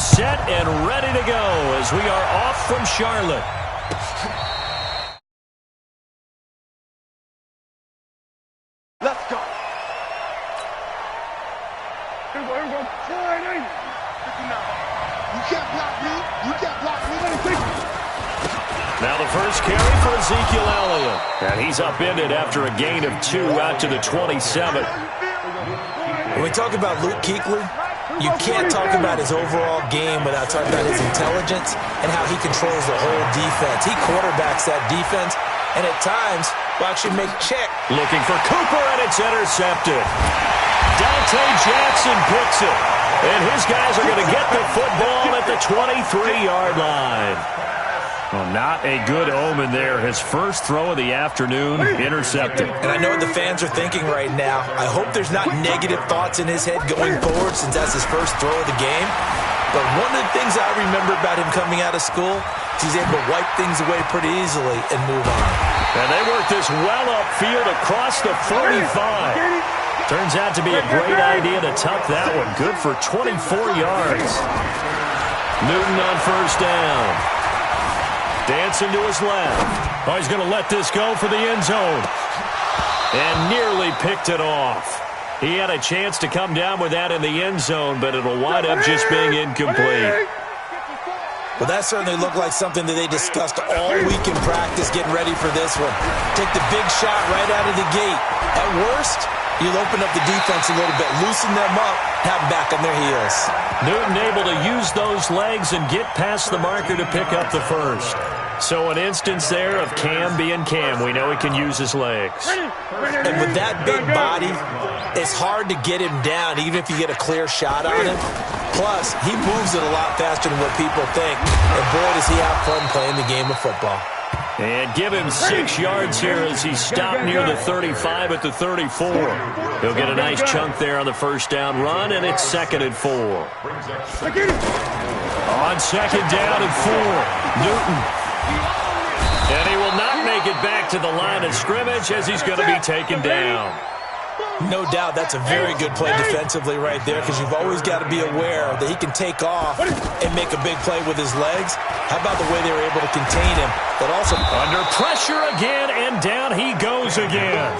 set and ready to go as we are off from Charlotte. Let's go. Here we go. You can't block me. You can't block me. Now the first carry for Ezekiel Elliott. And he's upended after a gain of 2 out to the 27. When we talk about Luke Kuechly, you can't talk about his overall game without talking about his intelligence and how he controls the whole defense. He quarterbacks that defense, and at times will actually make check. Looking for Cooper, and it's intercepted. Dante Jackson picks it. And his guys are going to get the football at the 23-yard line. Well, not a good omen there. His first throw of the afternoon, intercepted. And I know what the fans are thinking right now. I hope there's not negative thoughts in his head going forward since that's his first throw of the game. But one of the things I remember about him coming out of school is he's able to wipe things away pretty easily and move on. And they work this well upfield across the 45. Turns out to be a great idea to tuck that one. Good for 24 yards. Newton on first down. Dancing to his left. Oh, he's going to let this go for the end zone. And nearly picked it off. He had a chance to come down with that in the end zone, but it'll wind up just being incomplete. Well, that certainly looked like something that they discussed all week in practice getting ready for this one. Take the big shot right out of the gate. At worst, you'll open up the defense a little bit, loosen them up, have them back on their heels. Newton able to use those legs and get past the marker to pick up the first. So an instance there of Cam being Cam. We know he can use his legs. And with that big body, it's hard to get him down, even if you get a clear shot on him. Plus, he moves it a lot faster than what people think. And boy, does he have fun playing the game of football. And give him 6 yards here as he stopped near the 35 at the 34. He'll get a nice chunk there on the first down run, and it's 2nd and 4. On second down and 4, Newton. And he will not make it back to the line of scrimmage as he's going to be taken down. No doubt that's a very good play defensively right there, because you've always got to be aware that he can take off and make a big play with his legs. How about the way they were able to contain him? But also under pressure again, and down he goes again.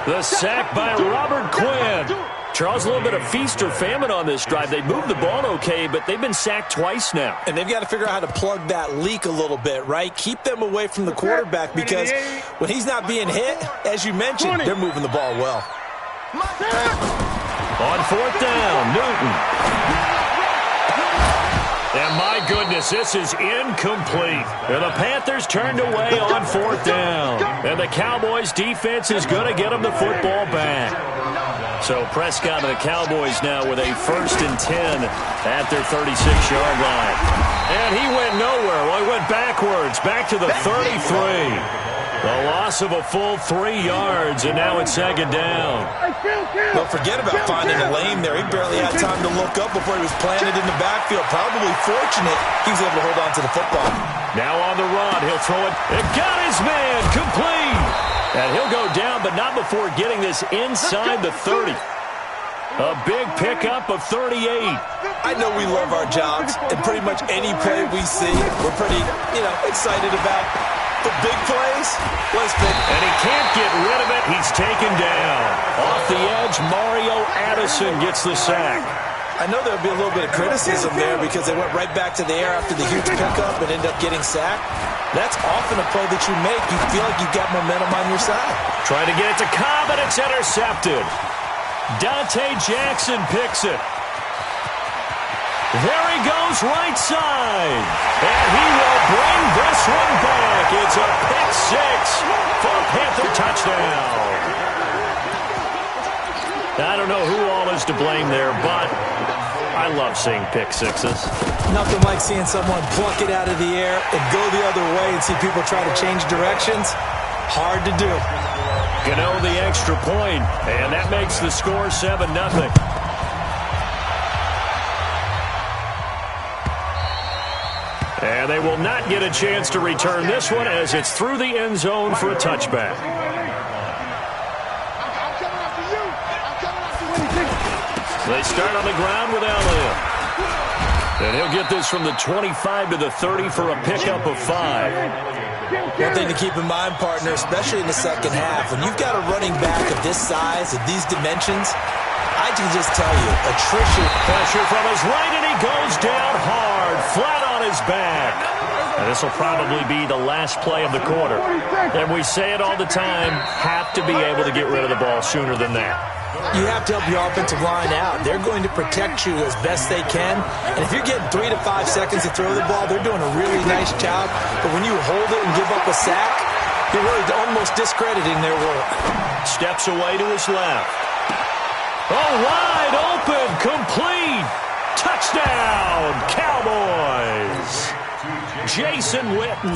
The sack by Robert Quinn. Charles, a little bit of feast or famine on this drive. They moved the ball okay, but they've been sacked twice now. And they've got to figure out how to plug that leak a little bit, right? Keep them away from the quarterback, because when he's not being hit, as you mentioned, they're moving the ball well. On fourth down, Newton. And my goodness, this is incomplete. And the Panthers turned away on fourth down. And the Cowboys defense is going to get them the football back. So Prescott and the Cowboys now with a 1st and 10 at their 36-yard line. And he went nowhere. Well, he went backwards, back to the 33. The loss of a full 3 yards, and now it's 2nd down. Well, forget about finding a lane there. He barely had time to look up before he was planted in the backfield. Probably fortunate he was able to hold on to the football. Now on the run, he'll throw it. It got his man, complete. And he'll go down, but not before getting this inside the 30. A big pickup of 38. I know we love our jobs, and pretty much any play we see, we're pretty, excited about. The big plays, let's pick. And he can't get rid of it. He's taken down. Off the edge, Mario Addison gets the sack. I know there'll be a little bit of criticism there because they went right back to the air after the huge pickup and ended up getting sacked. That's often a play that you make. You feel like you've got momentum on your side. Trying to get it to Cobb, and it's intercepted. Dante Jackson picks it. There he goes, right side. And he will bring this one back. It's a pick 6 for a Panther touchdown. I don't know who all is to blame there, but I love seeing pick 6s. Nothing like seeing someone pluck it out of the air and go the other way and see people try to change directions. Hard to do. Gano the extra point, and that makes the score 7-0. And they will not get a chance to return this one as it's through the end zone for a touchback. They start on the ground with Elliott. And he'll get this from the 25 to the 30 for a pickup of 5. One thing to keep in mind, partner, especially in the second half, when you've got a running back of this size, of these dimensions, I can just tell you, attrition. Pressure from his right, and he goes down hard, flat on his back. And this will probably be the last play of the quarter. And we say it all the time, have to be able to get rid of the ball sooner than that. You have to help your offensive line out. They're going to protect you as best they can. And if you're getting 3 to 5 seconds to throw the ball, they're doing a really nice job. But when you hold it and give up a sack, you're really almost discrediting their work. Steps away to his left. Oh, wide open, complete. Touchdown, Cowboys. Jason Witten,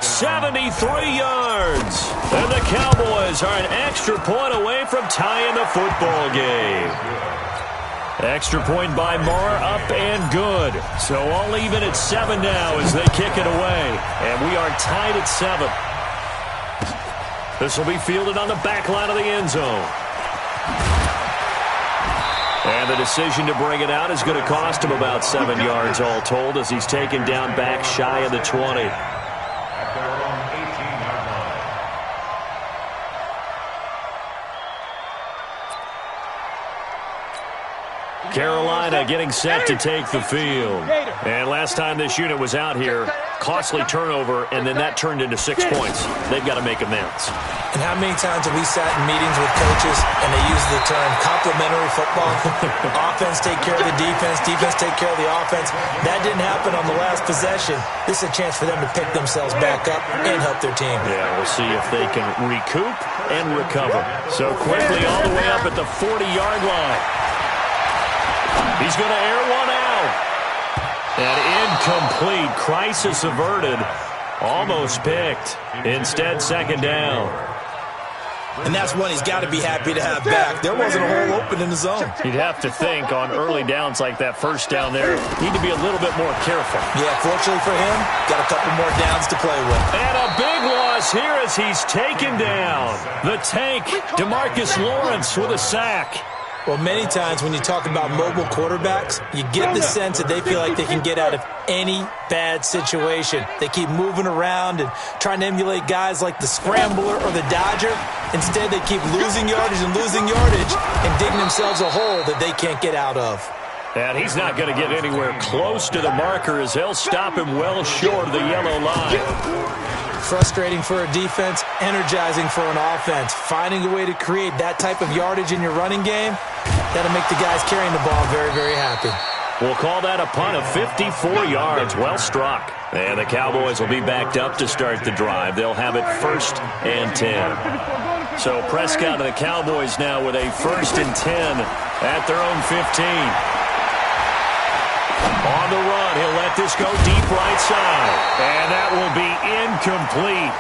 73 yards. And the Cowboys are an extra point away from tying the football game. Extra point by Moore, up and good. So all even at 7 now as they kick it away. And we are tied at 7. This will be fielded on the back line of the end zone. And the decision to bring it out is going to cost him about 7 yards all told as he's taken down back shy of the 20. Carolina getting set to take the field. And last time this unit was out here, costly turnover, and then that turned into 6 points. They've got to make amends. And how many times have we sat in meetings with coaches and they use the term complementary football? Offense take care of the defense, defense take care of the offense. That didn't happen on the last possession. This is a chance for them to pick themselves back up and help their team. Yeah, we'll see if they can recoup and recover. So quickly all the way up at the 40-yard line. He's going to air one out. And incomplete. Crisis averted. Almost picked. Instead, second down. And that's one he's got to be happy to have back. There wasn't a hole open in the zone. You'd have to think on early downs like that first down there, need to be a little bit more careful. Yeah, fortunately for him, got a couple more downs to play with. And a big loss here as he's taken down. The tank, DeMarcus Lawrence with a sack. Well, many times when you talk about mobile quarterbacks, you get the sense that they feel like they can get out of any bad situation. They keep moving around and trying to emulate guys like the Scrambler or the Dodger. Instead, they keep losing yardage and digging themselves a hole that they can't get out of. And he's not going to get anywhere close to the marker as they'll stop him well short of the yellow line. Frustrating for a defense, energizing for an offense. Finding a way to create that type of yardage in your running game, that'll make the guys carrying the ball very, very happy. We'll call that a punt of 54 yards. Well struck. And the Cowboys will be backed up to start the drive. They'll have it 1st and 10. So Prescott and the Cowboys now with a 1st and 10 at their own 15. On the run, he'll let this go deep right side. And that will be incomplete.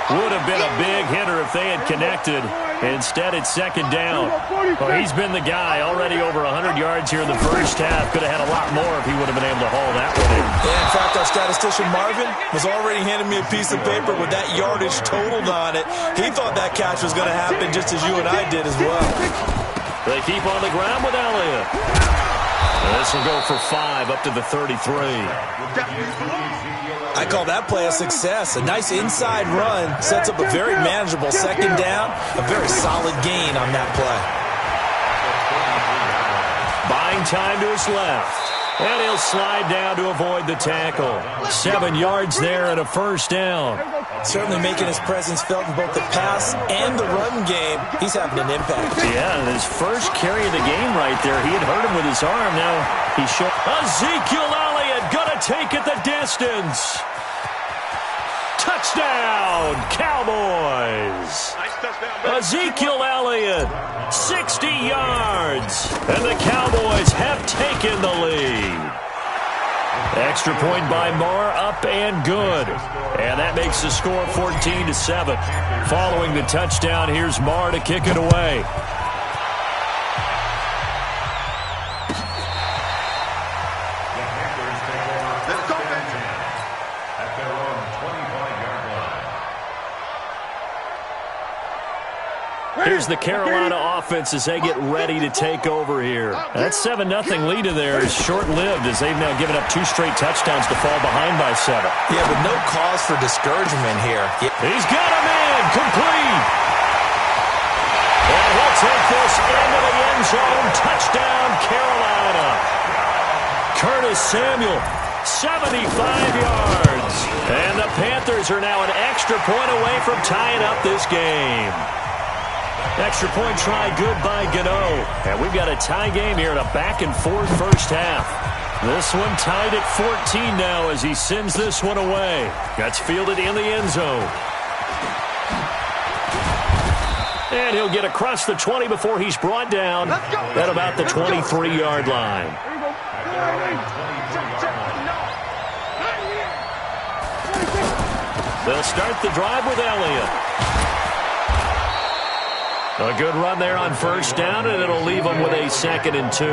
Would have been a big hitter if they had connected. Instead, it's second down. Well, he's been the guy already over 100 yards here in the first half. Could have had a lot more if he would have been able to haul that one in. Yeah, in fact, our statistician Marvin was already handing me a piece of paper with that yardage totaled on it. He thought that catch was going to happen just as you and I did as well. They keep on the ground with Elliott. This will go for 5 up to the 33. I call that play a success. A nice inside run sets up a very manageable second down. A very solid gain on that play. Buying time to his left. And he'll slide down to avoid the tackle. 7 yards there and a first down. Certainly making his presence felt in both the pass and the run game. He's having an impact. Yeah, his first carry of the game right there. He had hurt him with his arm. Now he's showing. Ezekiel Elliott gonna take it the distance. Touchdown, Cowboys. Ezekiel Elliott, 60 yards. And the Cowboys have taken the lead. Extra point by Moore, up and good. And that makes the score 14-7. Following the touchdown, here's Moore to kick it away. Here's the Carolina offense as they get ready to take over here. That 7-0 lead of theirs is short-lived as they've now given up 2 straight touchdowns to fall behind by 7. Yeah, but no cause for discouragement here. He's got him in. Complete. And he'll take this into the end zone. Touchdown, Carolina. Curtis Samuel, 75 yards. And the Panthers are now an extra point away from tying up this game. Extra point try good by Gano. And we've got a tie game here in a back-and-forth first half. This one tied at 14 now as he sends this one away. That's fielded in the end zone. And he'll get across the 20 before he's brought down at about the 23-yard line. They'll start the drive with Elliott. A good run there on first down, and it'll leave them with a 2nd and 2.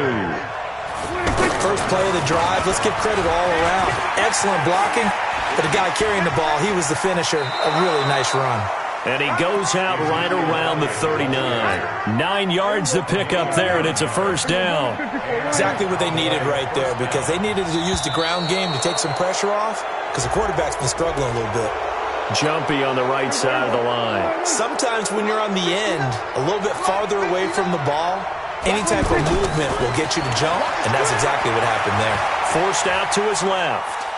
First play of the drive, let's give credit all around. Excellent blocking, but the guy carrying the ball, he was the finisher. A really nice run. And he goes out right around the 39. 9 yards to pick up there, and it's a first down. Exactly what they needed right there, because they needed to use the ground game to take some pressure off, because the quarterback's been struggling a little bit. Jumpy on the right side of the line. Sometimes when you're on the end, a little bit farther away from the ball, any type of movement will get you to jump, and that's exactly what happened there. Forced out to his left.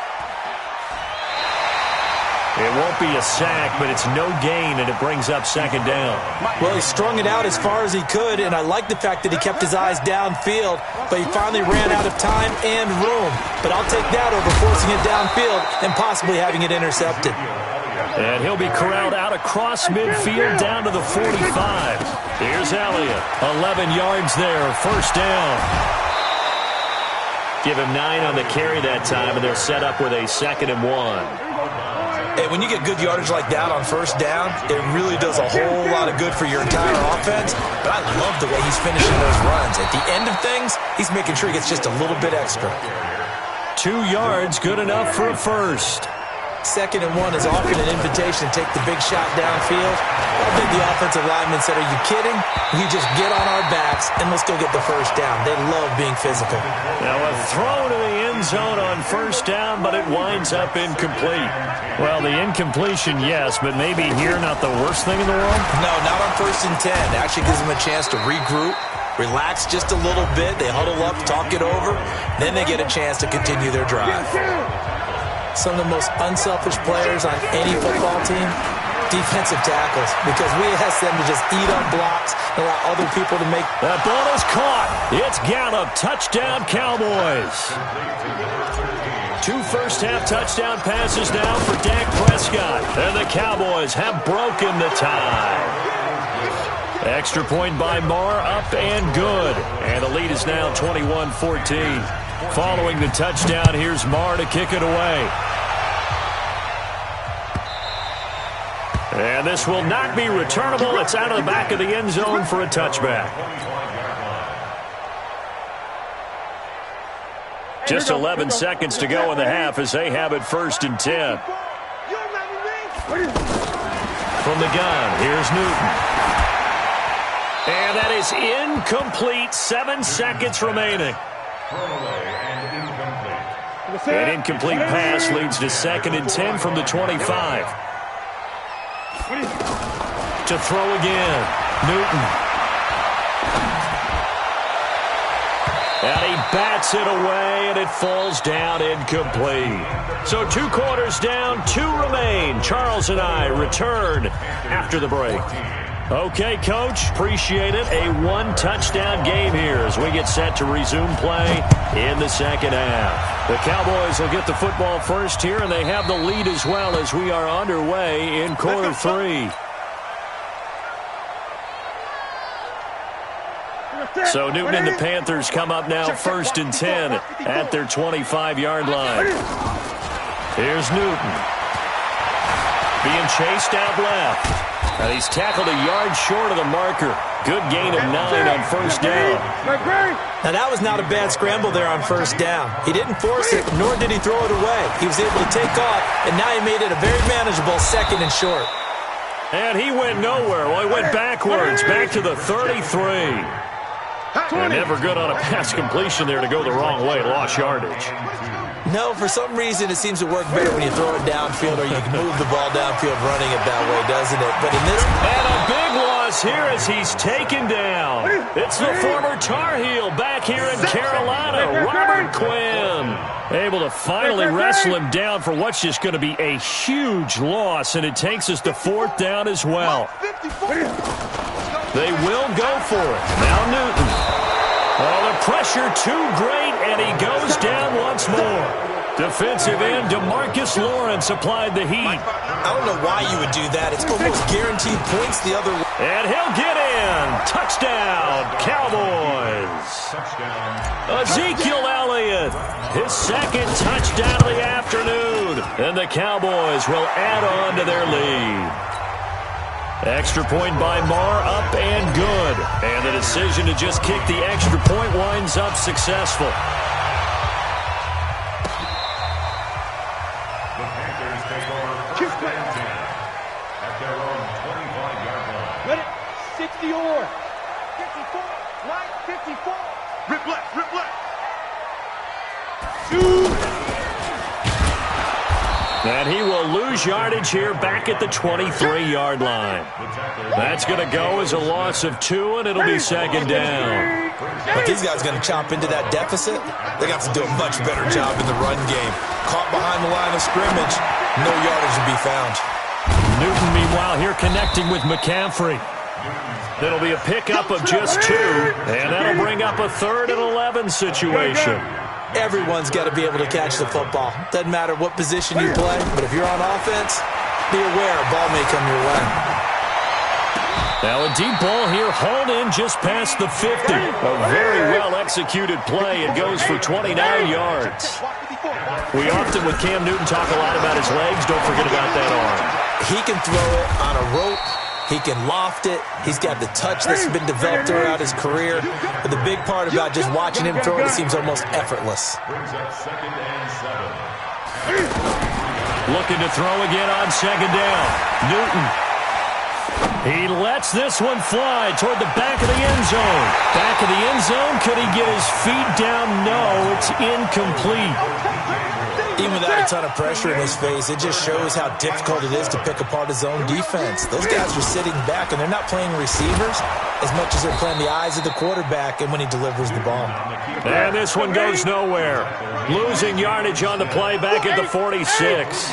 It won't be a sack, but it's no gain, and it brings up 2nd down. Well, he strung it out as far as he could, and I like the fact that he kept his eyes downfield, but he finally ran out of time and room. But I'll take that over forcing it downfield and possibly having it intercepted. And he'll be corralled out across midfield down to the 45. Here's Elliott. 11 yards there, first down. Give him 9 on the carry that time, and they're set up with a 2nd and 1. Hey, when you get good yardage like that on first down, it really does a whole lot of good for your entire offense. But I love the way he's finishing those runs. At the end of things, he's making sure he gets just a little bit extra. 2 yards, good enough for a first. 2nd and 1 is often an invitation to take the big shot downfield. I think the offensive lineman said, are you kidding? We just get on our backs and let's go get the first down. They love being physical. Now a throw to the end zone on first down, but it winds up incomplete. Well, the incompletion, yes, but maybe here not the worst thing in the world? No, not on 1st and 10. It actually gives them a chance to regroup, relax just a little bit. They huddle up, talk it over. Then they get a chance to continue their drive. Some of the most unselfish players on any football team, defensive tackles, because we ask them to just eat up blocks and allow other people to make. That ball is caught. It's Gallup. Touchdown, Cowboys. 2 first-half touchdown passes now for Dak Prescott. And the Cowboys have broken the tie. Extra point by Marr, up and good. And the lead is now 21-14. Following the touchdown, here's Marr to kick it away. And this will not be returnable. It's out of the back of the end zone for a touchback. Just 11 seconds to go in the half as they have it 1st and 10. From the gun, here's Newton. And that is incomplete. 7 seconds remaining. An incomplete pass leads to 2nd and 10 from the 25. To throw again, Newton. And he bats it away, and it falls down incomplete. So 2 quarters down, 2 remain. Charles and I return after the break. Okay, Coach, appreciate it. A 1-touchdown game here as we get set to resume play in the 2nd half. The Cowboys will get the football first here, and they have the lead as well as we are underway in quarter 3. So Newton and the Panthers come up now 1st and 10 at their 25-yard line. Here's Newton. Being chased out left. And he's tackled a yard short of the marker. Good gain of 9 on first down. Now that was not a bad scramble there on first down. He didn't force it, nor did he throw it away. He was able to take off, and now he made it a very manageable 2nd and short. And he went nowhere. Well, he went backwards, back to the 33. And never good on a pass completion there to go the wrong way. Lost yardage. No, for some reason it seems to work better when you throw it downfield or you can move the ball downfield running it that way, doesn't it? But in this... And a big loss here as he's taken down. It's the former Tar Heel back here in Carolina, Robert Quinn. Able to finally wrestle him down for what's just going to be a huge loss, and it takes us to 4th down as well. They will go for it. Now Newton. Oh, the pressure too great, and he goes down once more. Defensive end DeMarcus Lawrence applied the heat. I don't know why you would do that. It's almost guaranteed points the other way. And he'll get in. Touchdown, Cowboys. Ezekiel Elliott, his 2nd touchdown of the afternoon. And the Cowboys will add on to their lead. Extra point by Marr, up and good. And the decision to just kick the extra point winds up successful. The Panthers take over first and 10 at their own 25-yard line. Let it. 60 or 54. Right. 54. Rip left. Rip left. And he will lose yardage here back at the 23-yard line. That's going to go as a loss of 2, and it'll be 2nd down. But these guys are going to chop into that deficit. They got to do a much better job in the run game. Caught behind the line of scrimmage, no yardage to be found. Newton, meanwhile, here connecting with McCaffrey. It'll be a pickup of just 2, and that'll bring up a 3rd and 11 situation. Everyone's got to be able to catch the football. Doesn't matter what position you play, but if you're on offense, be aware a ball may come your way. Now a deep ball here, hauled in just past the 50. A very well-executed play. It goes for 29 yards. We often, with Cam Newton, talk a lot about his legs. Don't forget about that arm. He can throw it on a rope. He can loft it. He's got the touch that's been developed throughout his career. But the big part about just watching him throw it, it seems almost effortless. Brings up 2nd and 7. Looking to throw again on 2nd down. Newton. He lets this one fly toward the back of the end zone. Back of the end zone. Could he get his feet down? No, it's incomplete. Even without a ton of pressure in his face, it just shows how difficult it is to pick apart his own defense. Those guys are sitting back, and they're not playing receivers as much as they're playing the eyes of the quarterback and when he delivers the ball. And this one goes nowhere. Losing yardage on the play back at the 46. It's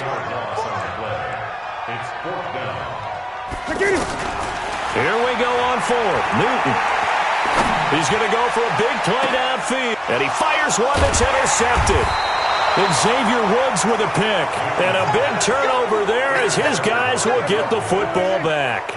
4th down. Here we go on 4th. Newton. He's going to go for a big play downfield. And he fires one that's intercepted. Xavier Woods with a pick. And a big turnover there as his guys will get the football back.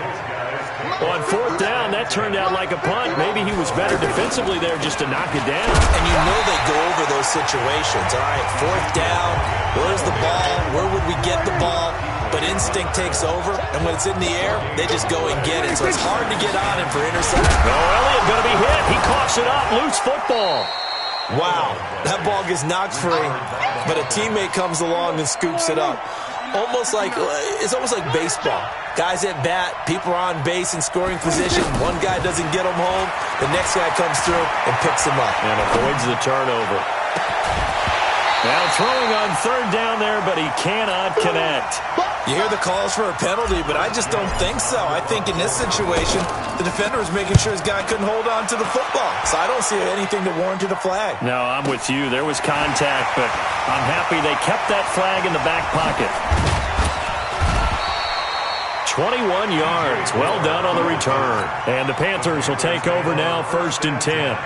On 4th down, that turned out like a punt. Maybe he was better defensively there just to knock it down. And you know they go over those situations. All right, 4th down, where's the ball? Where would we get the ball? But instinct takes over, and when it's in the air, they just go and get it. So it's hard to get on him for interception. No, Elliott going to be hit. He coughs it up. Loose football. Wow, that ball gets knocked free, but a teammate comes along and scoops it up. It's almost like baseball. Guys at bat, people are on base in scoring position. One guy doesn't get them home. The next guy comes through and picks him up. And avoids the turnover. Now throwing on 3rd down there, but he cannot connect. You hear the calls for a penalty, but I just don't think so. I think in this situation, the defender was making sure his guy couldn't hold on to the football. So I don't see anything that warranted a flag. No, I'm with you. There was contact, but I'm happy they kept that flag in the back pocket. 21 yards. Well done on the return. And the Panthers will take over now, 1st and 10.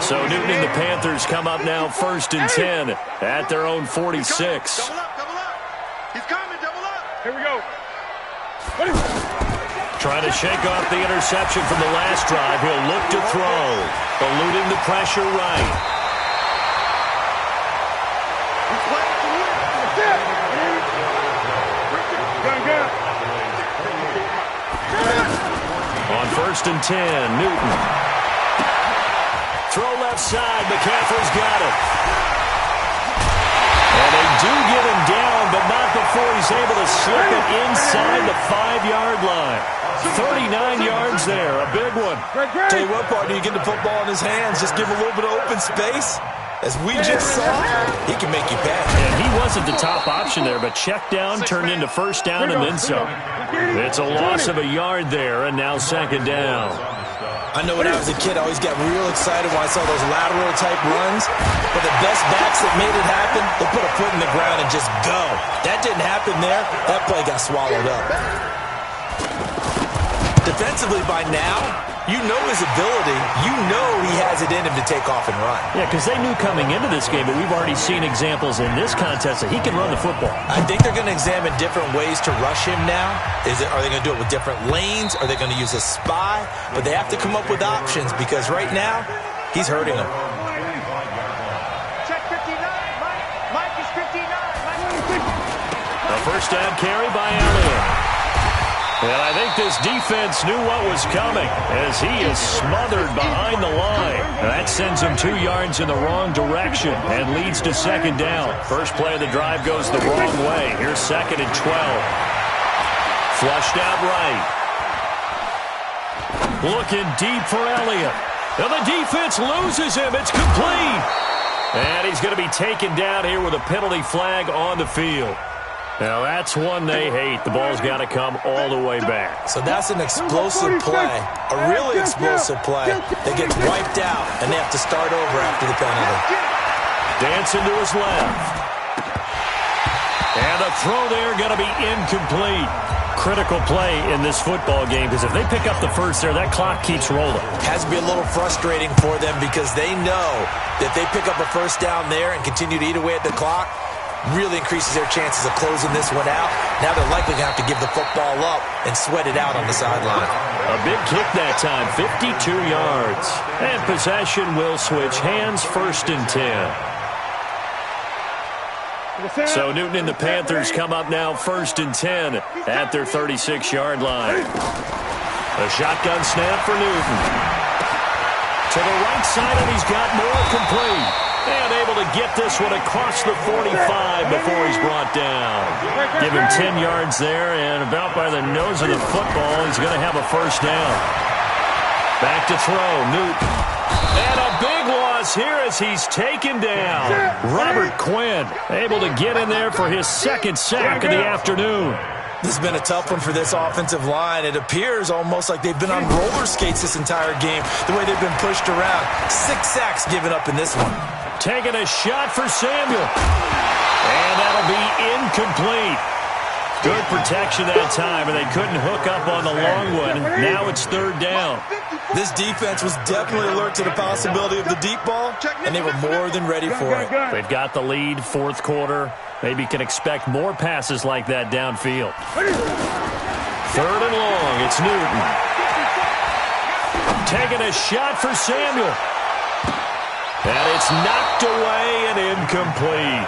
So Newton and the Panthers come up now 1st and 10 at their own 46. Double up, double up. He's coming, double up. Here we go. Trying to shake off the interception from the last drive. He'll look to throw. Eluding the pressure right. On 1st and 10, Newton. Throw left side. McCaffrey's got it. And they do get him down, but not before he's he's able to slip it inside the 5-yard line. 39 yards there, a big one. Tell you what, partner, you get the football in his hands, just give him a little bit of open space. As we just saw, he can make you pay. And he wasn't the top option there, but check down turned into first down and then some. It's a loss of a yard there, and now second down. I know when I was a kid, I always got real excited when I saw those lateral-type runs. But the best backs that made it happen, they put a foot in the ground and just go. That didn't happen there. That play got swallowed up. Defensively by now, you know his ability. You know he has it in him to take off and run. Yeah, because they knew coming into this game, but we've already seen examples in this contest that he can run the football. I think they're going to examine different ways to rush him now. Are they going to do it with different lanes? Are they going to use a spy? But they have to come up with options because right now, he's hurting them. Check 59. Mike is 59. A first down carry by Elliott. And I think this defense knew what was coming as he is smothered behind the line. That sends him 2 yards in the wrong direction and leads to second down. First play of the drive goes the wrong way. Here's second and 12. Flushed out right. Looking deep for Elliott. Now the defense loses him. It's complete. And he's going to be taken down here with a penalty flag on the field. Now, that's one they hate. The ball's got to come all the way back. So that's an explosive play, a really explosive play that gets wiped out, and they have to start over after the penalty. Dancing to his left. And a throw there going to be incomplete. Critical play in this football game because if they pick up the first there, that clock keeps rolling. Has to be a little frustrating for them because they know that they pick up a first down there and continue to eat away at the clock, really increases their chances of closing this one out. Now they're likely going to have to give the football up and sweat it out on the sideline. A big kick that time, 52 yards. And possession will switch hands, first and 10. So Newton and the Panthers come up now first and 10 at their 36-yard line. A shotgun snap for Newton. To the right side, and he's got more, complete. And able to get this one across the 45 before he's brought down. Give him 10 yards there, and about by the nose of the football, he's going to have a first down. Back to throw, Newton. And a big loss here as he's taken down. Robert Quinn able to get in there for his second sack of the afternoon. This has been a tough one for this offensive line. It appears almost like they've been on roller skates this entire game, the way they've been pushed around. 6 sacks given up in this one. Taking a shot for Samuel. And that'll be incomplete. Good protection that time, and they couldn't hook up on the long one. Now it's third down. This defense was definitely alert to the possibility of the deep ball, and they were more than ready for it. They've got the lead, fourth quarter. Maybe can expect more passes like that downfield. Third and long, it's Newton. Taking a shot for Samuel. And it's knocked away and incomplete.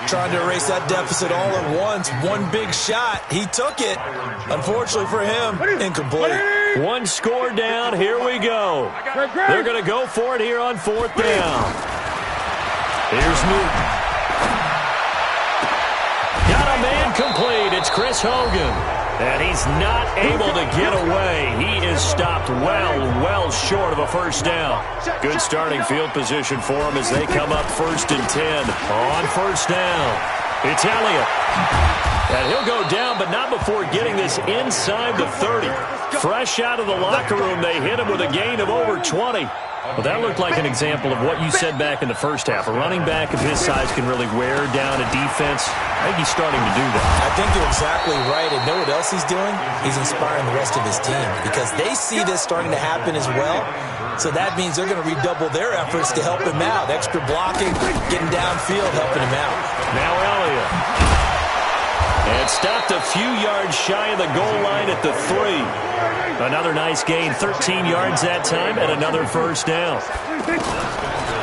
Trying to erase that deficit all at once. One big shot. He took it. Unfortunately for him, incomplete. One score down. Here we go. They're going to go for it here on fourth down. Here's Newton. Got a man complete. It's Chris Hogan. And he's not able to get away. He is stopped well short of a first down. Good starting field position for him as they come up first and 10 on first down. It's Elliott. And he'll go down, but not before getting this inside the 30. Fresh out of the locker room, they hit him with a gain of over 20. Well, that looked like an example of what you said back in the first half. A running back of his size can really wear down a defense. I think he's starting to do that. I think you're exactly right. And know what else he's doing? He's inspiring the rest of his team because they see this starting to happen as well. So that means they're going to redouble their efforts to help him out. Extra blocking, getting downfield, helping him out. Now Elliott. And stopped a few yards shy of the goal line at the 3. Another nice gain, 13 yards that time, and another first down.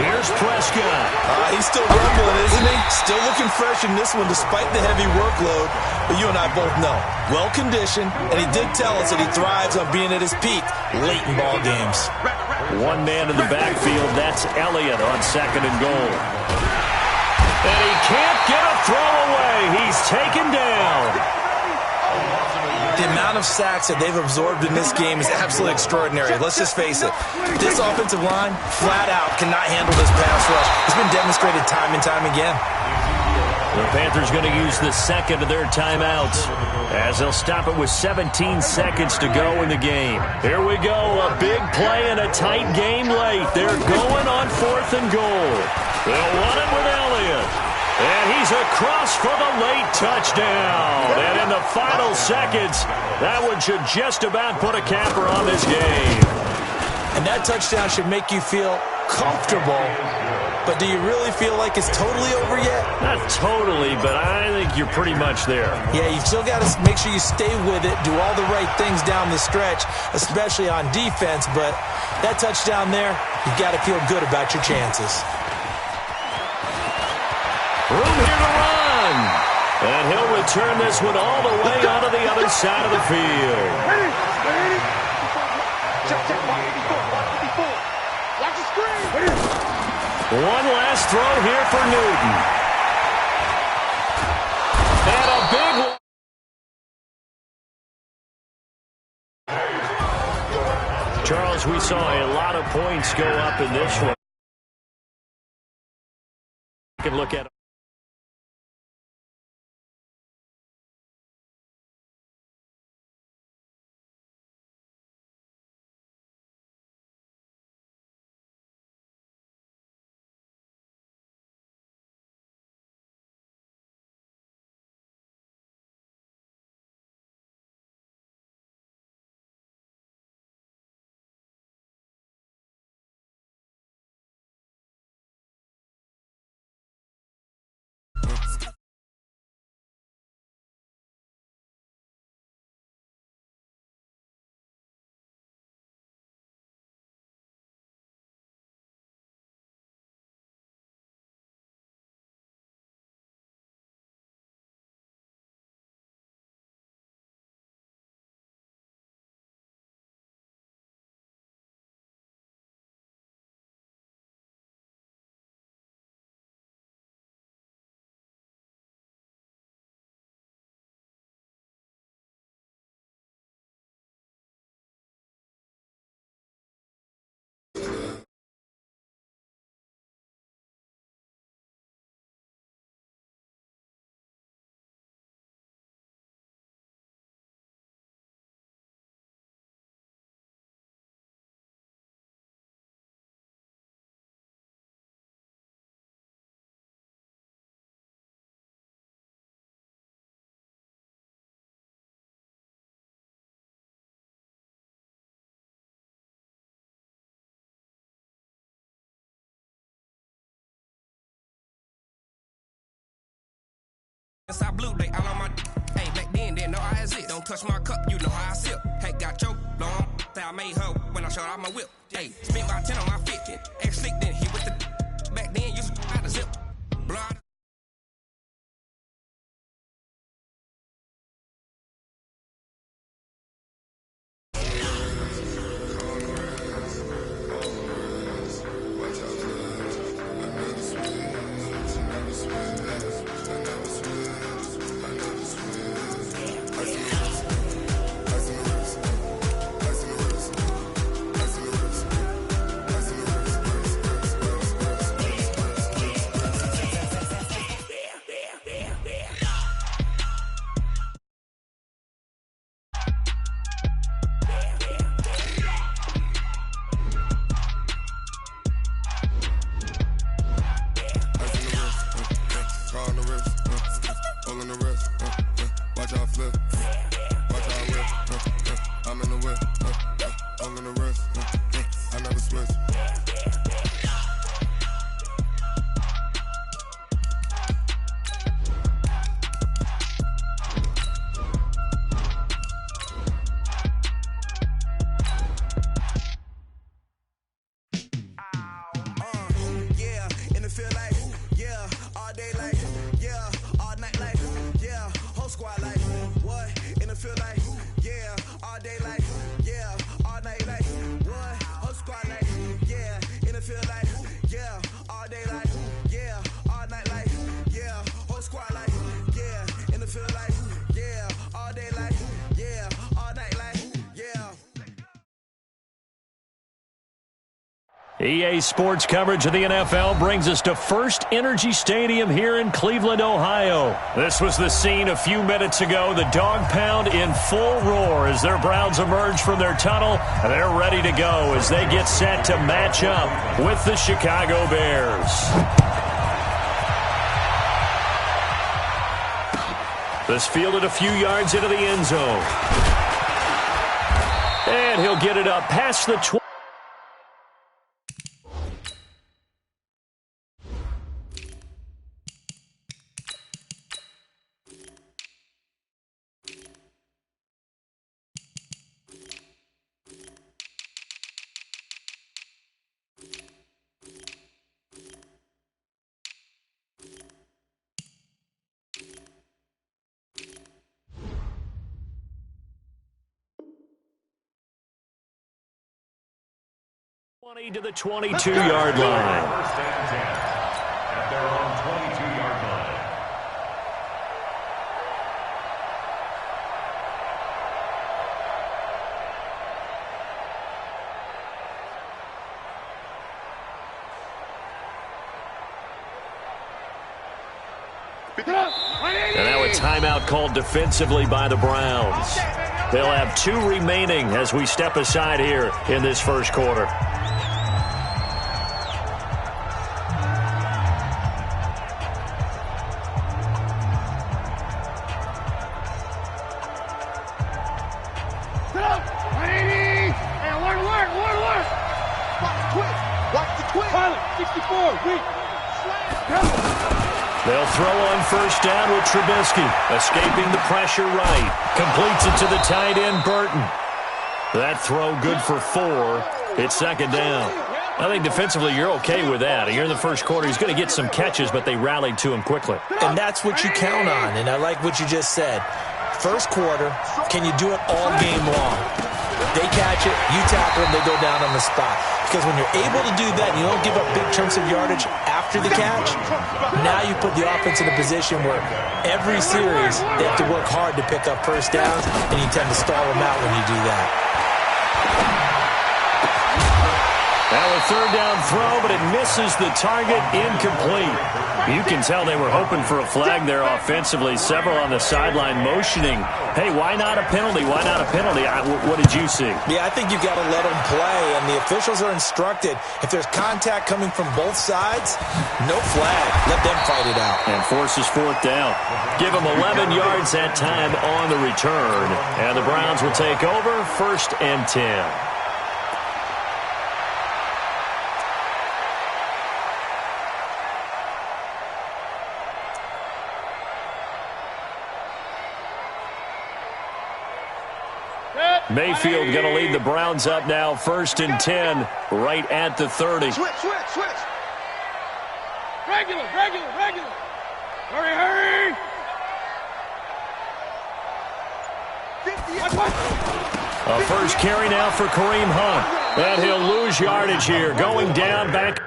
Here's Prescott. He's still rumbling, isn't he? Still looking fresh in this one despite the heavy workload. But you and I both know, well-conditioned, and he did tell us that he thrives on being at his peak late in ball games. One man in the backfield, that's Elliott on second and goal. And he can't get a throw away. He's taken down. The amount of sacks that they've absorbed in this game is absolutely extraordinary. Let's just face it. This offensive line, flat out, cannot handle this pass rush. It's been demonstrated time and time again. The Panthers going to use the second of their timeouts as they'll stop it with 17 seconds to go in the game. Here we go, a big play and a tight game late. They're going on 4th and goal. They'll run it with Elliott. And he's across for the late touchdown. And in the final seconds, that one should just about put a capper on this game. And that touchdown should make you feel comfortable. But do you really feel like it's totally over yet? Not totally, but I think you're pretty much there. Yeah, you've still got to make sure you stay with it, do all the right things down the stretch, especially on defense. But that touchdown there, you've got to feel good about your chances. Room here to run. And he'll return this one all the way onto the other side of the field. Ready? Check, 154. Watch the screen. One last throw here for Newton. And a big one. Charles, we saw a lot of points go up in this one. You can look at it. Inside blue, they all on my hey, back then, didn't know I exist. Don't touch my cup, you know how I sip. Hey, got your long, say I made her when I showed out my whip. Hey, spent about 10 on my fit. Ex-slick, then he with the back then, used to out the zip. Blood. Yeah, EA Sports coverage of the NFL brings us to First Energy Stadium here in Cleveland, Ohio. This was the scene a few minutes ago. The dog pound in full roar as their Browns emerge from their tunnel. And they're ready to go as they get set to match up with the Chicago Bears. This fielded a few yards into the end zone. And he'll get it up past the 20. To the 22-yard line. First and 10 at their own 22-yard line. And now a timeout called defensively by the Browns. They'll have 2 remaining as we step aside here in this first quarter. They'll throw on first down with Trubisky, escaping the pressure right. Completes it to the tight end, Burton. That throw good for 4. It's second down. I think defensively you're okay with that. Here in the first quarter, he's going to get some catches, but they rallied to him quickly. And that's what you count on, and I like what you just said. First quarter, can you do it all game long? They catch it, you tackle them, they go down on the spot. Because when you're able to do that and you don't give up big chunks of yardage after the catch, now you put the offense in a position where every series they have to work hard to pick up first downs, and you tend to stall them out when you do that. Now a third down throw, but it misses the target, incomplete. You can tell they were hoping for a flag there offensively. Several on the sideline motioning, hey, why not a penalty? Why not a penalty? What did you see? Yeah, I think you've got to let them play, and the officials are instructed. If there's contact coming from both sides, no flag. Let them fight it out. And forces fourth down. Give them 11 yards that time on the return. And the Browns will take over, 1st and 10. Mayfield going to lead the Browns up now, 1st and 10, right at the 30. Switch. Regular. Hurry. A first carry now for Kareem Hunt. And he'll lose yardage here, going down back.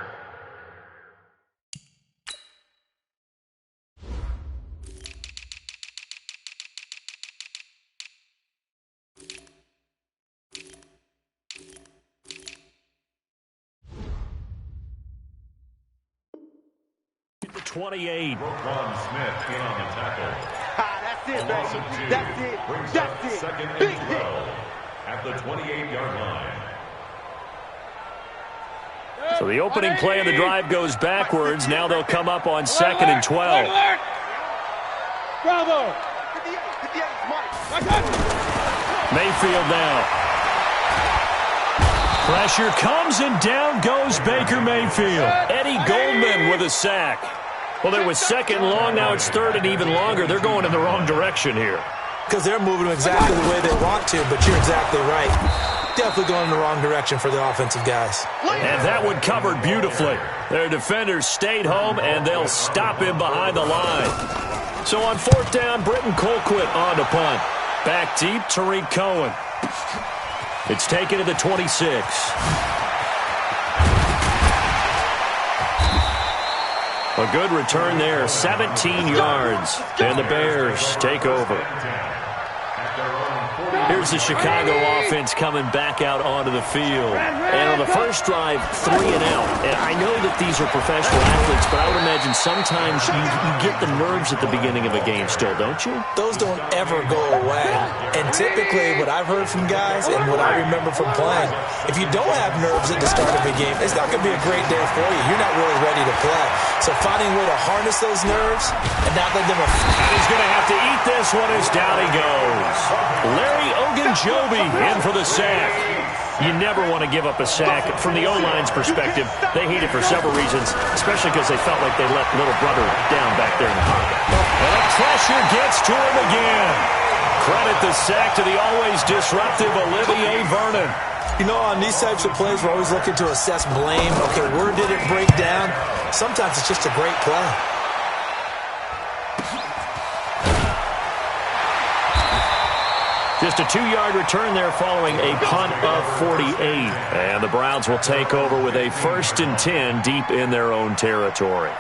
The 28. Roquan Smith in on the tackle. That's it, baby. That's it. Second and 12 at the 28-yard line. So the opening play of the drive goes backwards. Now they'll come up on 2nd and 12. Bravo. Mayfield now. Pressure comes and down goes Baker Mayfield. Eddie Goldman with a sack. Well, there was 2nd and long. Now it's 3rd and even longer. They're going in the wrong direction here. Because they're moving them exactly the way they want to, but you're exactly right. Definitely going in the wrong direction for the offensive guys. And that one covered beautifully. Their defenders stayed home, and they'll stop him behind the line. So on 4th down, Britton Colquitt on to punt. Back deep, Tariq Cohen. It's taken to the 26. A good return there, 17 yards. And the Bears take over. At their own Here's the Chicago offense coming back out onto the field. And on the first drive, 3 and out. And I know that these are professional athletes, but I would imagine sometimes you get the nerves at the beginning of a game still, don't you? Those don't ever go away. And typically, what I've heard from guys and what I remember from playing, if you don't have nerves at the start of a game, it's not going to be a great day for you. You're not really ready to play. So finding a way to harness those nerves and not let them... And he's going to have to eat this one as down he goes. Larry Ogunjobi in for the sack. You never want to give up a sack. From the O-line's perspective, they hate it for several reasons, especially because they felt like they let little brother down back there in the pocket. And the pressure gets to him again. Credit the sack to the always disruptive Olivier Vernon. You know, on these types of plays, we're always looking to assess blame. Okay, where did it break down? Sometimes it's just a great play. Just a 2-yard return there following a punt of 48. And the Browns will take over with a 1st and 10 deep in their own territory.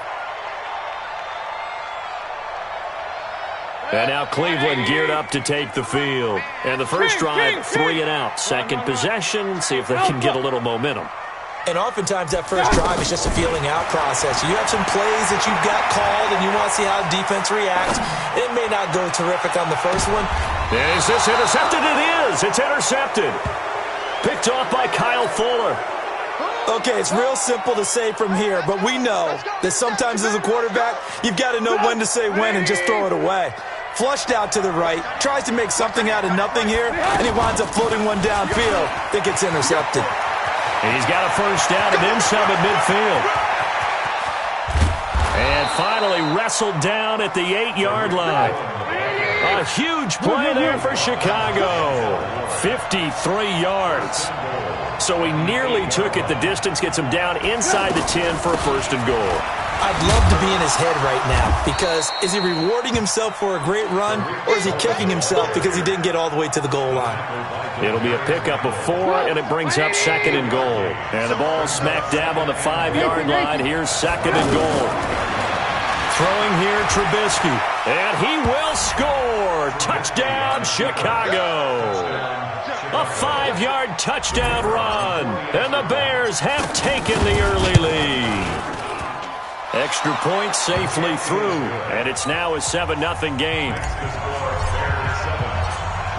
And now Cleveland geared up to take the field. And the first drive, 3 and out. Second possession, see if they can get a little momentum. And oftentimes that first drive is just a feeling out process. You have some plays that you've got called and you want to see how the defense reacts. It may not go terrific on the first one. Is this intercepted? It is. It's intercepted. Picked off by Kyle Fuller. Okay, it's real simple to say from here, but we know that sometimes as a quarterback, you've got to know when to say when and just throw it away. Flushed out to the right, tries to make something out of nothing here, and he winds up floating one downfield that gets intercepted. He's got a first down and then some at midfield. And finally wrestled down at the 8-yard line. A huge play there for Chicago. 53 yards. So he nearly took it the distance, gets him down inside the 10 for a 1st and goal. I'd love to be in his head right now because is he rewarding himself for a great run or is he kicking himself because he didn't get all the way to the goal line? It'll be a pickup of 4, and it brings up 2nd and goal. And the ball smack dab on the 5-yard line. Here's 2nd and goal. Throwing here, Trubisky. And he will score. Touchdown, Chicago. A 5-yard touchdown run. And the Bears have taken the early lead. Extra point safely through. And it's now a 7-0 game.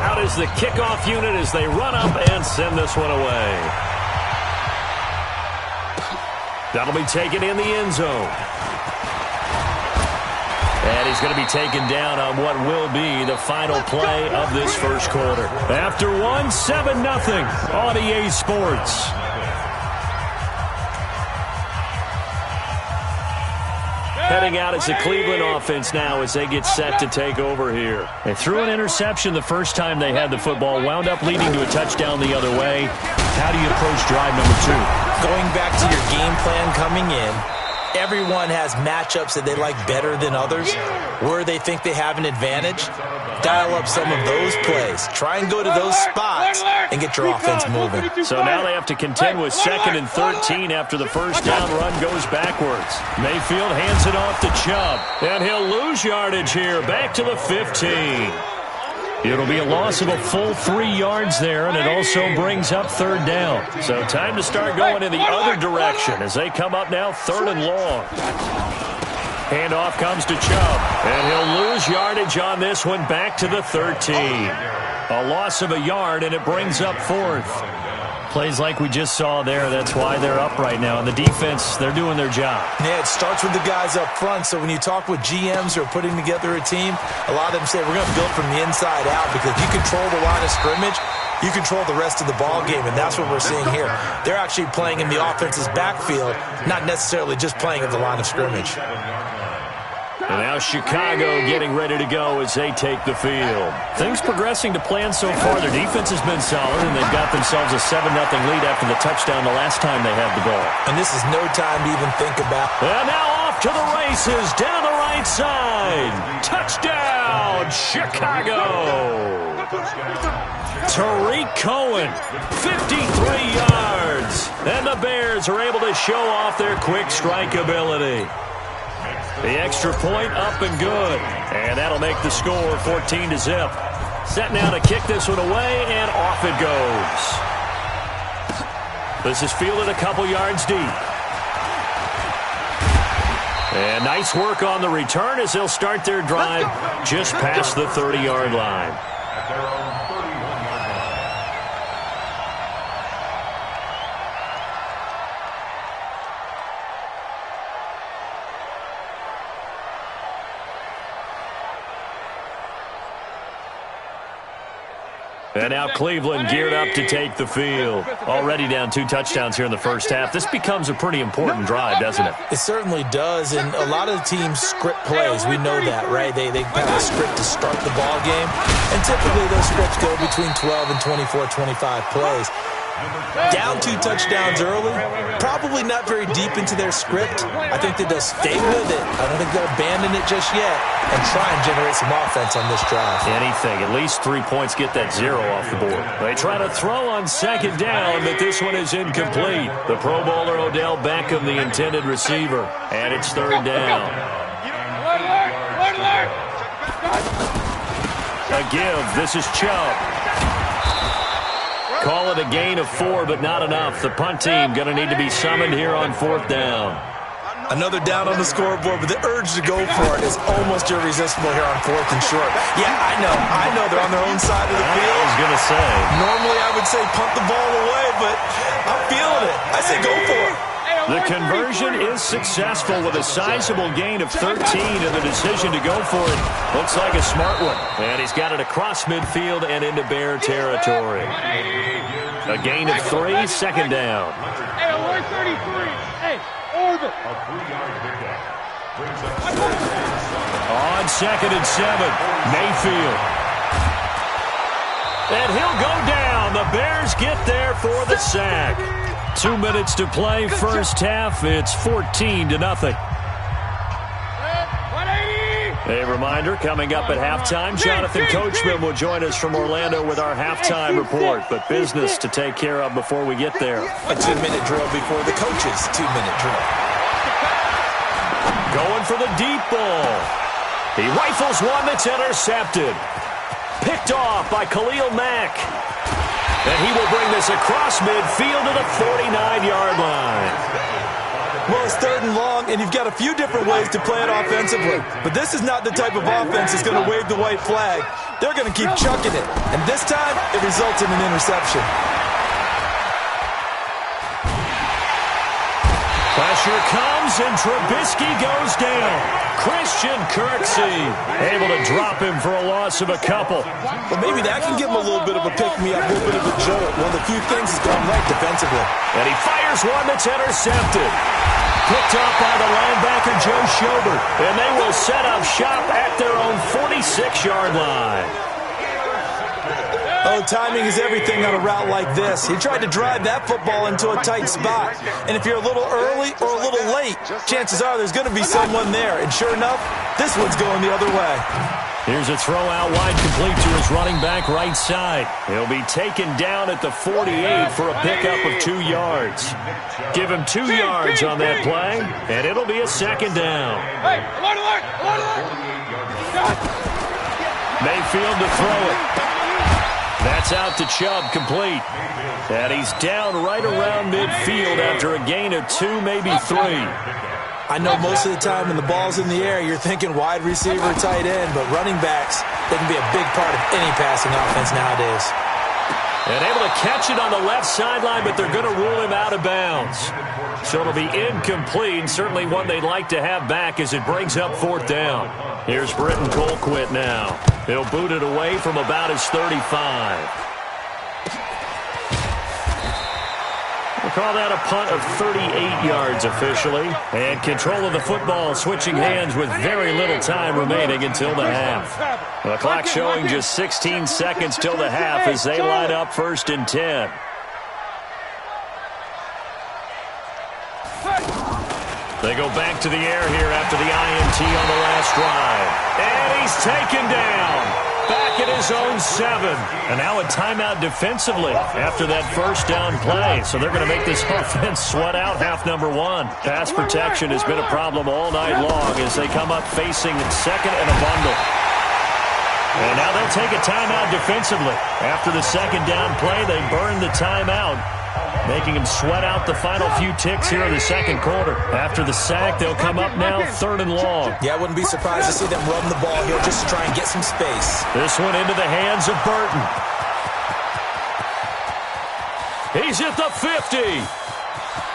Out is the kickoff unit as they run up and send this one away. That'll be taken in the end zone. And he's going to be taken down on what will be the final play of this first quarter. After 7-0 on EA Sports. Heading out as the Cleveland offense now as they get set to take over here. They threw an interception the first time they had the football, wound up leading to a touchdown the other way. How do you approach drive number 2? Going back to your game plan coming in, everyone has matchups that they like better than others, where they think they have an advantage. Dial up some of those plays. Try and go to those spots and get your offense moving. So now they have to contend with 2nd and 13 after the first down run goes backwards. Mayfield hands it off to Chubb, and he'll lose yardage here, back to the 15. It'll be a loss of a full 3 yards there, and it also brings up 3rd down. So time to start going in the other direction as they come up now 3rd and long. Handoff comes to Chubb, and he'll lose yardage on this one, back to the 13. A loss of a yard, and it brings up 4th. Plays like we just saw there, that's why they're up right now. And the defense, they're doing their job. Yeah, it starts with the guys up front. So when you talk with GMs who are putting together a team, a lot of them say we're going to build from the inside out because if you control the line of scrimmage, you control the rest of the ball game, and that's what we're seeing here. They're actually playing in the offense's backfield, not necessarily just playing at the line of scrimmage. And now Chicago getting ready to go as they take the field. Things progressing to plan so far. Their defense has been solid, and they've got themselves a 7-0 lead after the touchdown the last time they had the ball. And this is no time to even think about. And now off to the races, down the right side. Touchdown, Chicago. Tariq Cohen, 53 yards. And the Bears are able to show off their quick strike ability. The extra point up and good. And that'll make the score 14-0. Set now to kick this one away, and off it goes. This is fielded a couple yards deep. And nice work on the return as they'll start their drive just past the 30-yard line. At their own 31-yard line. And now Cleveland geared up to take the field. Already down 2 touchdowns here in the first half. This becomes a pretty important drive, doesn't it? It certainly does, and a lot of the teams script plays. We know that, right? They have a script to start the ball game, and typically those scripts go between 12 and 24, 25 plays. Down 2 touchdowns early, probably not very deep into their script. I think that they'll stay with it. I don't think they'll abandon it just yet and try and generate some offense on this drive. Anything, at least 3 points, get that 0 off the board. They try to throw on second down, but this one is incomplete. The Pro Bowler Odell Beckham, the intended receiver, and it's 3rd down. A give, this is Chubb. Call it a gain of 4, but not enough. The punt team going to need to be summoned here on 4th down. Another down on the scoreboard, but the urge to go for it is almost irresistible here on 4th and short. Yeah, I know they're on their own side of the field. I was going to say. Normally I would say punt the ball away, but I'm feeling it. I say go for it. The conversion is successful with a sizable gain of 13, and the decision to go for it looks like a smart one. And he's got it across midfield and into Bear territory. A gain of 3, 2nd down. Hey, 133. Hey, over. A 3-yard pickup. Brings up On 2nd and 7, Mayfield. And he'll go down. The Bears get there for the sack. 2 minutes to play, first half. It's 14-0. A reminder, coming up at halftime, Jonathan Coachman will join us from Orlando with our halftime report. But business to take care of before we get there. A 2-minute drill before the coach's 2-minute drill. Going for the deep ball. He rifles one that's intercepted. Picked off by Khalil Mack. And he will bring this across midfield to the 49-yard line. Well, it's 3rd and long, and you've got a few different ways to play it offensively. But this is not the type of offense that's going to wave the white flag. They're going to keep chucking it. And this time, it results in an interception. Pressure comes, and Trubisky goes down. Christian Kirksey able to drop him for a loss of a couple. Well, maybe that can give him a little bit of a pick-me-up, a little bit of a jolt. One of the few things has gone right defensively. And he fires one that's intercepted. Picked off by the linebacker, Joe Schobert. And they will set up shop at their own 46-yard line. Oh, timing is everything on a route like this. He tried to drive that football into a tight spot. And if you're a little early or a little late, chances are there's going to be someone there. And sure enough, this one's going the other way. Here's a throw out wide complete to his running back right side. He'll be taken down at the 48 for a pickup of 2 yards. Give him 2 yards on that play, and it'll be a 2nd down. Mayfield to throw it. That's out to Chubb, complete. And he's down right around midfield after a gain of 2, maybe 3. I know most of the time when the ball's in the air, you're thinking wide receiver, tight end, but running backs, they can be a big part of any passing offense nowadays. And able to catch it on the left sideline, but they're going to rule him out of bounds. So it'll be incomplete, certainly one they'd like to have back as it brings up 4th down. Here's Britton Colquitt now. He'll boot it away from about his 35. We'll call that a punt of 38 yards officially. And control of the football switching hands with very little time remaining until the half. The clock showing just 16 seconds till the half as they line up 1st and 10. They go back to the air here after the INT on the last drive. And he's taken down. Back at his own 7. And now a timeout defensively after that 1st down play. So they're going to make this offense sweat out half number 1. Pass protection has been a problem all night long as they come up facing 2nd and a bundle. And now they'll take a timeout defensively. After the second down play, they burn the timeout, making them sweat out the final few ticks here in the second quarter. After the sack, they'll come up now 3rd and long. Yeah, I wouldn't be surprised to see them run the ball here just to try and get some space. This one into the hands of Burton. He's at the 50.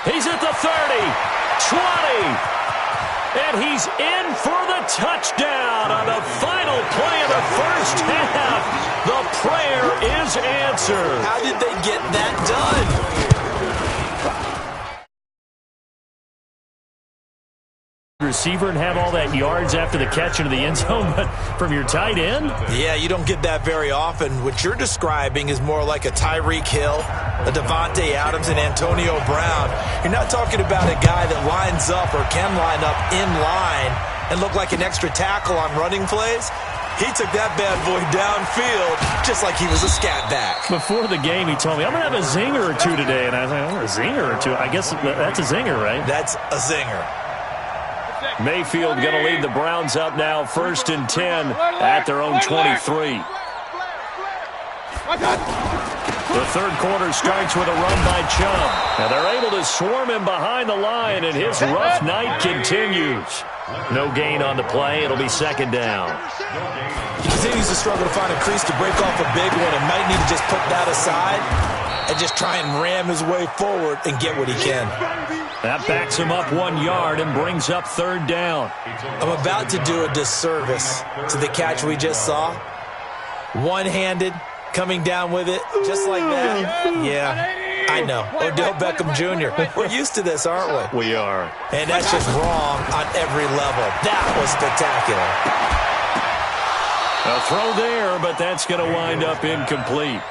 He's at the 30, 20. And he's in for the touchdown on the final play of the first half. The prayer is answered. How did they get that done? Receiver and have all that yards after the catch into the end zone, but from your tight end? Yeah, you don't get that very often. What you're describing is more like a Tyreek Hill, a Devontae Adams, and Antonio Brown. You're not talking about a guy that lines up or can line up in line and look like an extra tackle on running plays. He took that bad boy downfield just like he was a scat back. Before the game, he told me, I'm going to have a zinger or two today. And I was like, oh, a zinger or two? I guess that's a zinger, right? That's a zinger. Mayfield going to lead the Browns up now 1st and 10 at their own 23. The third quarter starts with a run by Chubb. Now they're able to swarm him behind the line, and his rough night continues. No gain on the play. It'll be 2nd down. He continues to struggle to find a crease to break off a big one and might need to just put that aside and just try and ram his way forward and get what he can. That backs him up 1 yard and brings up 3rd down. I'm about to do a disservice to the catch we just saw. One-handed, coming down with it, just like that. Yeah, I know. Odell Beckham Jr. We're used to this, aren't we? We are. And that's just wrong on every level. That was spectacular. A throw there, but that's going to wind up incomplete.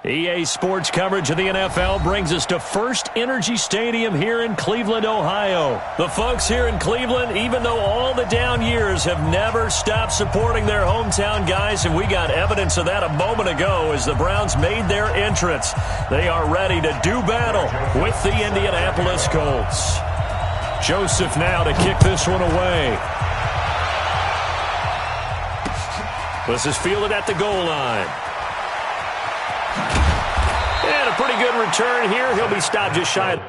EA Sports coverage of the NFL brings us to First Energy Stadium here in Cleveland, Ohio. The folks here in Cleveland, even though all the down years, have never stopped supporting their hometown guys, and we got evidence of that a moment ago as the Browns made their entrance. They are ready to do battle with the Indianapolis Colts. Joseph now to kick this one away. This is fielded at the goal line. And a pretty good return here. He'll be stopped just shy.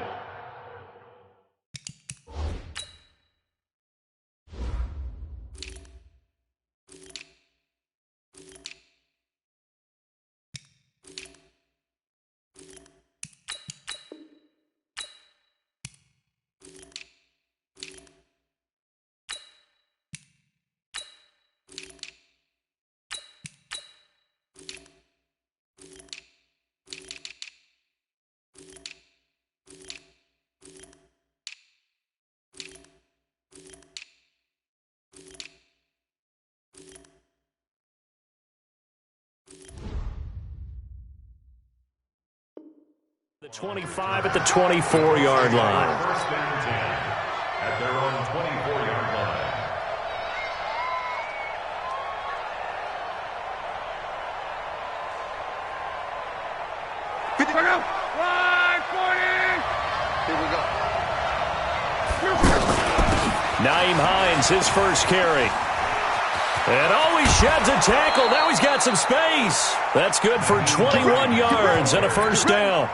25 at the 24-yard line. First and 10 at their own 24-yard line. Naeem Hines, his first carry. And he sheds a tackle. Now he's got some space. That's good for 21 yards and a first down.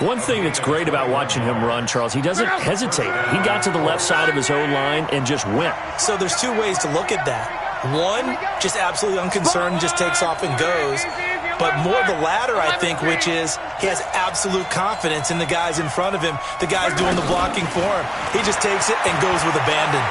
One thing that's great about watching him run, Charles, he doesn't hesitate. He got to the left side of his own line and just went. So there's two ways to look at that. One, just absolutely unconcerned, just takes off and goes. But more the latter, I think, which is he has absolute confidence in the guys in front of him, the guys doing the blocking for him. He just takes it and goes with abandon.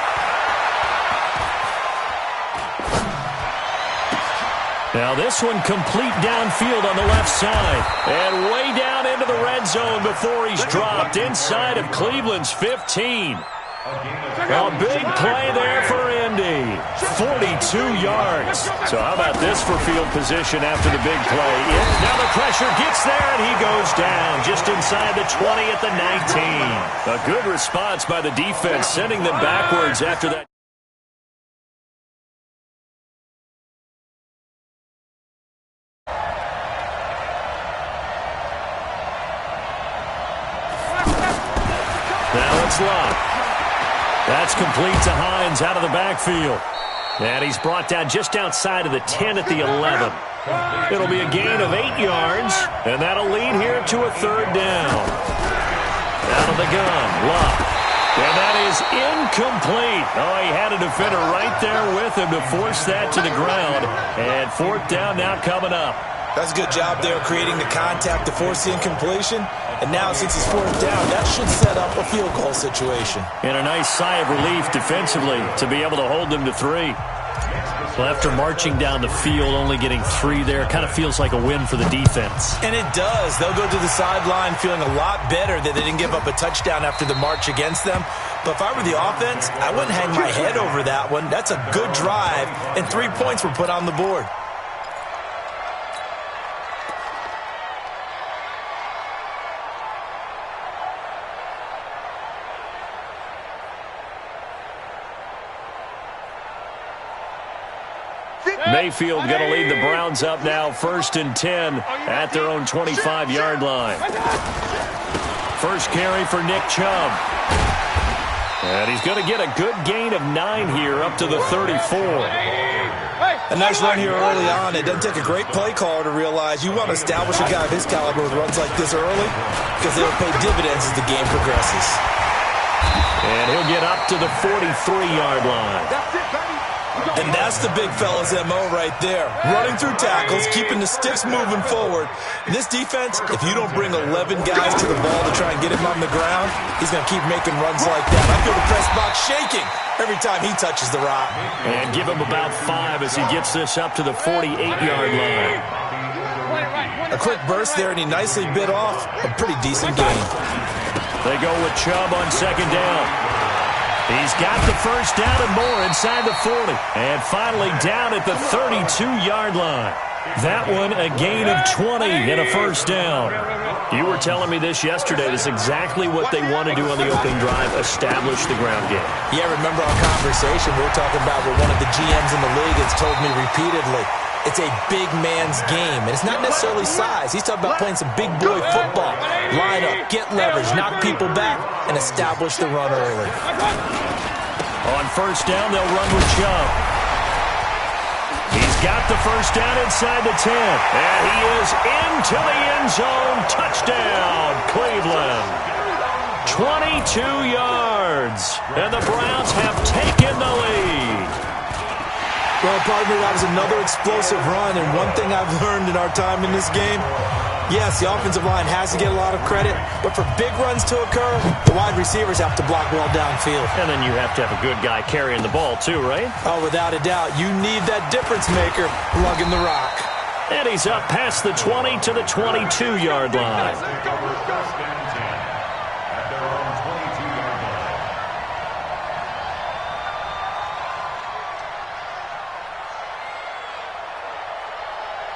Now this one complete downfield on the left side. And way down into the red zone before he's dropped inside of Cleveland's 15. A big play there for Indy. 42 yards. So how about this for field position after the big play? Now the pressure gets there and he goes down just inside the 20 at the 19. A good response by the defense, sending them backwards after that. Now it's Love. That's complete to Hines out of the backfield. And he's brought down just outside of the 10 at the 11. It'll be a gain of 8 yards, and that'll lead here to a third down. Out of the gun, Love. And that is incomplete. Oh, he had a defender right there with him to force that to the ground. And fourth down now coming up. That's a good job there creating the contact to force the incompletion. And now, since it's fourth down, that should set up a field goal situation. And a nice sigh of relief defensively to be able to hold them to 3. Well, after marching down the field, only getting 3 there, kind of feels like a win for the defense. And it does. They'll go to the sideline feeling a lot better that they didn't give up a touchdown after the march against them. But if I were the offense, I wouldn't hang my head over that one. That's a good drive, and 3 points were put on the board. Mayfield going to lead the Browns up now, 1st and 10 at their own 25-yard line. First carry for Nick Chubb. And he's going to get a good gain of 9 here up to the 34. A nice run here early on. It doesn't take a great play caller to realize you want to establish a guy of his caliber with runs like this early because they'll pay dividends as the game progresses. And he'll get up to the 43-yard line. That's it, baby. And that's the big fella's MO right there. Running through tackles, keeping the sticks moving forward. This defense, if you don't bring 11 guys to the ball to try and get him on the ground, he's going to keep making runs like that. I feel the press box shaking every time he touches the rock. And give him about 5 as he gets this up to the 48-yard line. A quick burst there, and he nicely bit off a pretty decent gain. They go with Chubb on 2nd down. He's got the first down and more inside the 40. And finally down at the 32-yard line. That one a gain of 20 and a first down. You were telling me this yesterday. This is exactly what they want to do on the opening drive, establish the ground game. Yeah, remember our conversation we were talking about where one of the GMs in the league has told me repeatedly, it's a big man's game. And it's not necessarily size. He's talking about playing some big boy football. Line up, get leverage, knock people back, and establish the run early. On first down, they'll run with Chubb. He's got the first down inside the 10. And he is into the end zone. Touchdown, Cleveland. 22 yards. And the Browns have taken the lead. Well, partner, that was another explosive run, and one thing I've learned in our time in this game, yes, the offensive line has to get a lot of credit, but for big runs to occur, the wide receivers have to block well downfield. And then you have to have a good guy carrying the ball too, right? Oh, without a doubt. You need that difference maker lugging the rock. And he's up past the 20 to the 22-yard line.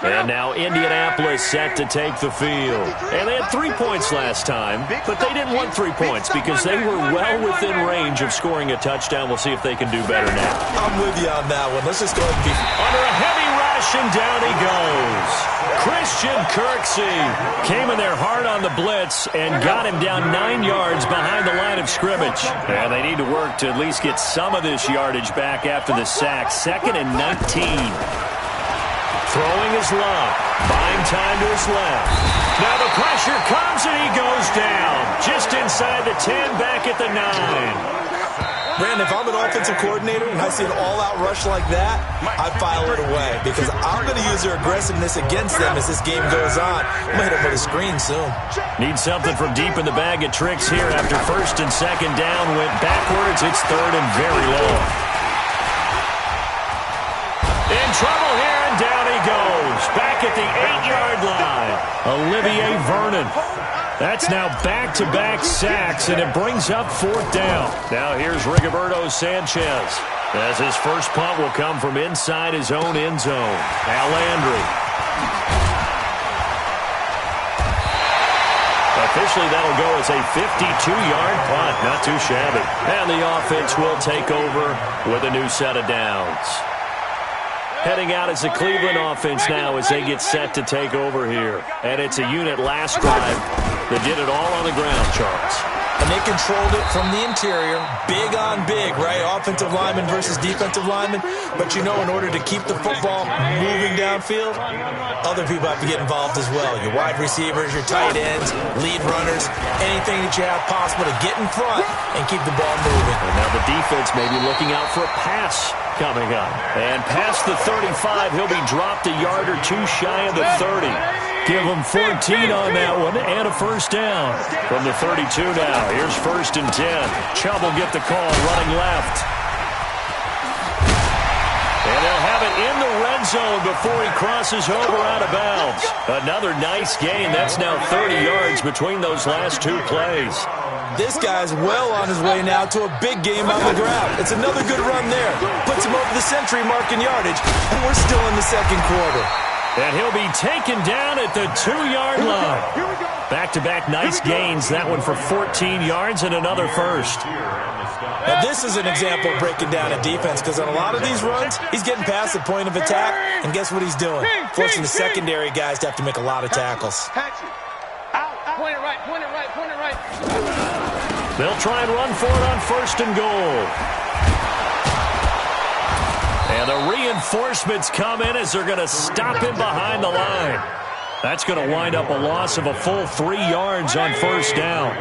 And now Indianapolis set to take the field. And they had 3 points last time, but they didn't want 3 points because they were well within range of scoring a touchdown. We'll see if they can do better now. I'm with you on that one. Let's just go ahead and be... Under a heavy rush, and down he goes. Christian Kirksey came in there hard on the blitz and got him down 9 yards behind the line of scrimmage. And they need to work to at least get some of this yardage back after the sack. 2nd and 19. Throwing his Love. Buying time to his left. Now the pressure comes and he goes down. Just inside the 10, back at the 9. Brandon, if I'm an offensive coordinator and I see an all-out rush like that, I file it away because I'm going to use their aggressiveness against them as this game goes on. I'm going to hit them with a screen soon. Need something from deep in the bag of tricks here after 1st and 2nd down. Went backwards. It's 3rd and very long. In trouble here, and down he goes. Back at the 8-yard line. Olivier Vernon. That's now back-to-back sacks, and it brings up 4th down. Now here's Rigoberto Sanchez, as his first punt will come from inside his own end zone. Al Landry. Officially, that'll go as a 52-yard punt. Not too shabby. And the offense will take over with a new set of downs. Heading out as the Cleveland offense now as they get set to take over here. And it's a unit last drive that did it all on the ground, Charles. And they controlled it from the interior, big on big, right? Offensive lineman versus defensive lineman. But you know, in order to keep the football moving downfield, other people have to get involved as well. Your wide receivers, your tight ends, lead runners, anything that you have possible to get in front and keep the ball moving. And now the defense may be looking out for a pass coming up. And past the 35, he'll be dropped a yard or two shy of the 30. Give him 14 on that one and a first down. From the 32 now, here's 1st and 10. Chubb will get the call running left. And they'll have it in the red zone before he crosses over out of bounds. Another nice gain. That's now 30 yards between those last 2 plays. This guy's well on his way now to a big game on the ground. It's another good run there. Puts him over the century mark in yardage, and we're still in the 2nd quarter. And he'll be taken down at the 2-yard line. Back-to-back nice gains. That one for 14 yards and another first. Now, this is an example of breaking down a defense because on a lot of these runs, he's getting past the point of attack, and guess what he's doing? Forcing the secondary guys to have to make a lot of tackles. Point it right, point it right, point it right. They'll try and run for it on 1st and goal. And the reinforcements come in as they're going to stop him behind the line. That's going to wind up a loss of a full 3 yards on 1st down.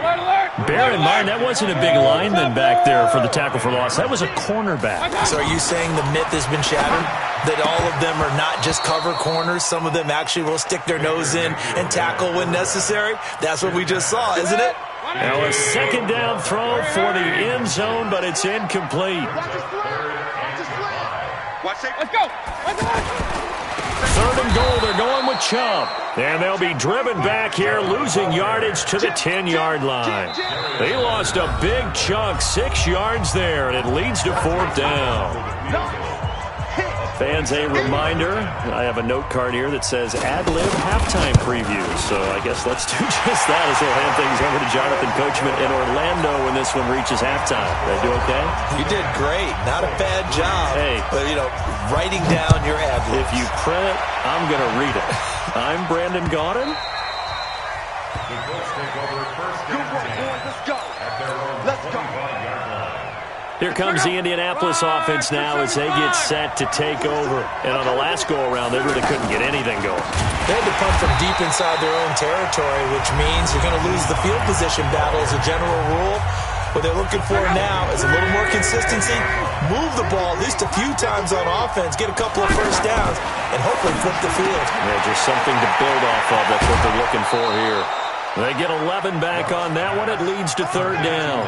Bear in mind, that wasn't a big lineman back there for the tackle for loss. That was a cornerback. So are you saying the myth has been shattered? That all of them are not just cover corners? Some of them actually will stick their nose in and tackle when necessary? That's what we just saw, isn't it? Now a 2nd down throw for the end zone, but it's incomplete. Let's go. 3rd and goal, they're going with Chubb. And they'll be driven back here, losing yardage to the 10-yard line. They lost a big chunk, 6 yards there, and it leads to 4th down. Fans, a reminder, I have a note card here that says ad-lib halftime preview. So I guess let's do just that as we'll hand things over to Jonathan Coachman in Orlando when this one reaches halftime. Did I do okay? You did great. Not a bad job. Hey. But, you know, writing down your ad-libs. If you print it, I'm going to read it. I'm Brandon Gaudin. The Colts take over 1st and 10. Let's go. At their own 25-yard line. Here comes the Indianapolis offense now as they get set to take over. And on the last go-around, they really couldn't get anything going. They had to punt from deep inside their own territory, which means you're going to lose the field position battle as a general rule. What they're looking for now is a little more consistency, move the ball at least a few times on offense, get a couple of first downs, and hopefully flip the field. Yeah, just something to build off of. That's what they're looking for here. They get 11 back on that one. It leads to 3rd down.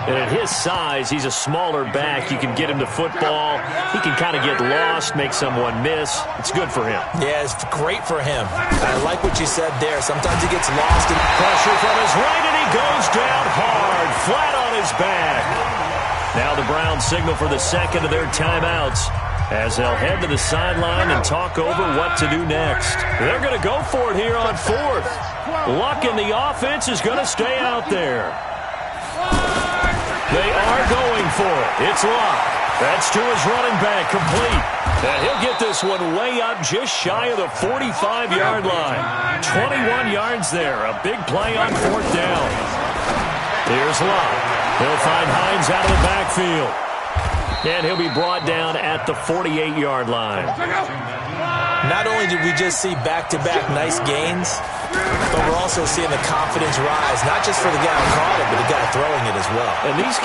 And at his size, he's a smaller back. You can get him to football. He can kind of get lost, make someone miss. It's good for him. Yeah, it's great for him. I like what you said there. Sometimes he gets lost in Pressure from his right, and he goes down hard, flat on his back. Now the Browns signal for the 2nd of their timeouts. as they'll head to the sideline and talk over what to do next. They're going to go for it here on fourth. Luck in the offense is going to stay out there. They are going for it. It's Luck. That's to his running back, complete. And he'll get this one way up just shy of the 45-yard line. 21 yards there. A big play on fourth down. Here's Luck. He'll find Hines out of the backfield. And he'll be brought down at the 48-yard line. Not only did we just see back-to-back nice gains, but we're also seeing the confidence rise, not just for the guy who caught it, but the guy throwing it as well. And these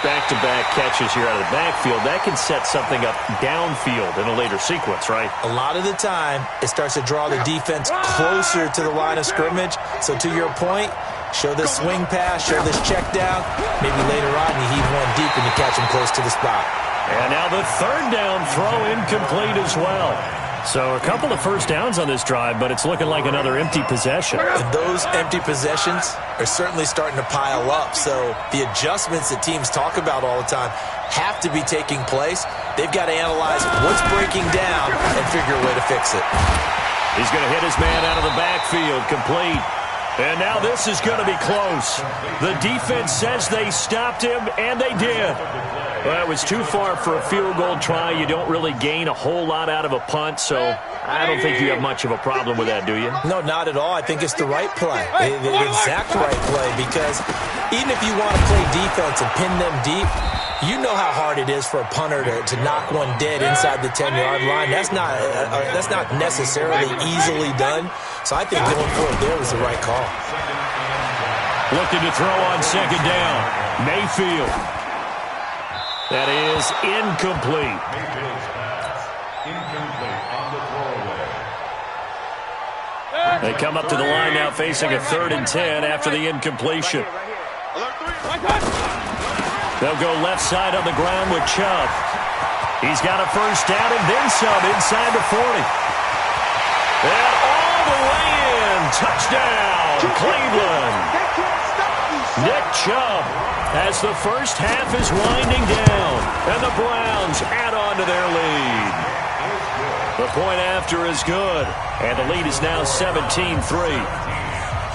back-to-back catches here out of the backfield, that can set something up downfield in a later sequence, right? A lot of the time, it starts to draw the defense closer to the line of scrimmage. So to your point, show this swing pass, show this check down. Maybe later on you heave one deep and you catch him close to the spot. And now the third down throw incomplete as well. So a couple of first downs on this drive, but it's looking like another empty possession. And those empty possessions are certainly starting to pile up. So the adjustments that teams talk about all the time have to be taking place. They've got to analyze what's breaking down and figure a way to fix it. He's going to hit his man out of the backfield, complete. And now this is going to be close. The defense says they stopped him, and they did. Well, it was too far for a field goal try. You don't really gain a whole lot out of a punt, so I don't think you have much of a problem with that, do you? No, not at all. I think it's the right play, the exact right play, because even if you want to play defense and pin them deep, you know how hard it is for a punter to knock one dead inside the 10-yard line. That's not necessarily easily done. So I think going for it there was the right call. Looking to throw on second down. Mayfield. That is incomplete. They come up to the line now facing a 3rd and 10 after the incompletion. They'll go left side on the ground with Chubb. He's got a first down and then some inside the 40. And all the way in. Touchdown, Cleveland. Nick Chubb as the first half is winding down. And the Browns add on to their lead. The point after is good. And the lead is now 17-3.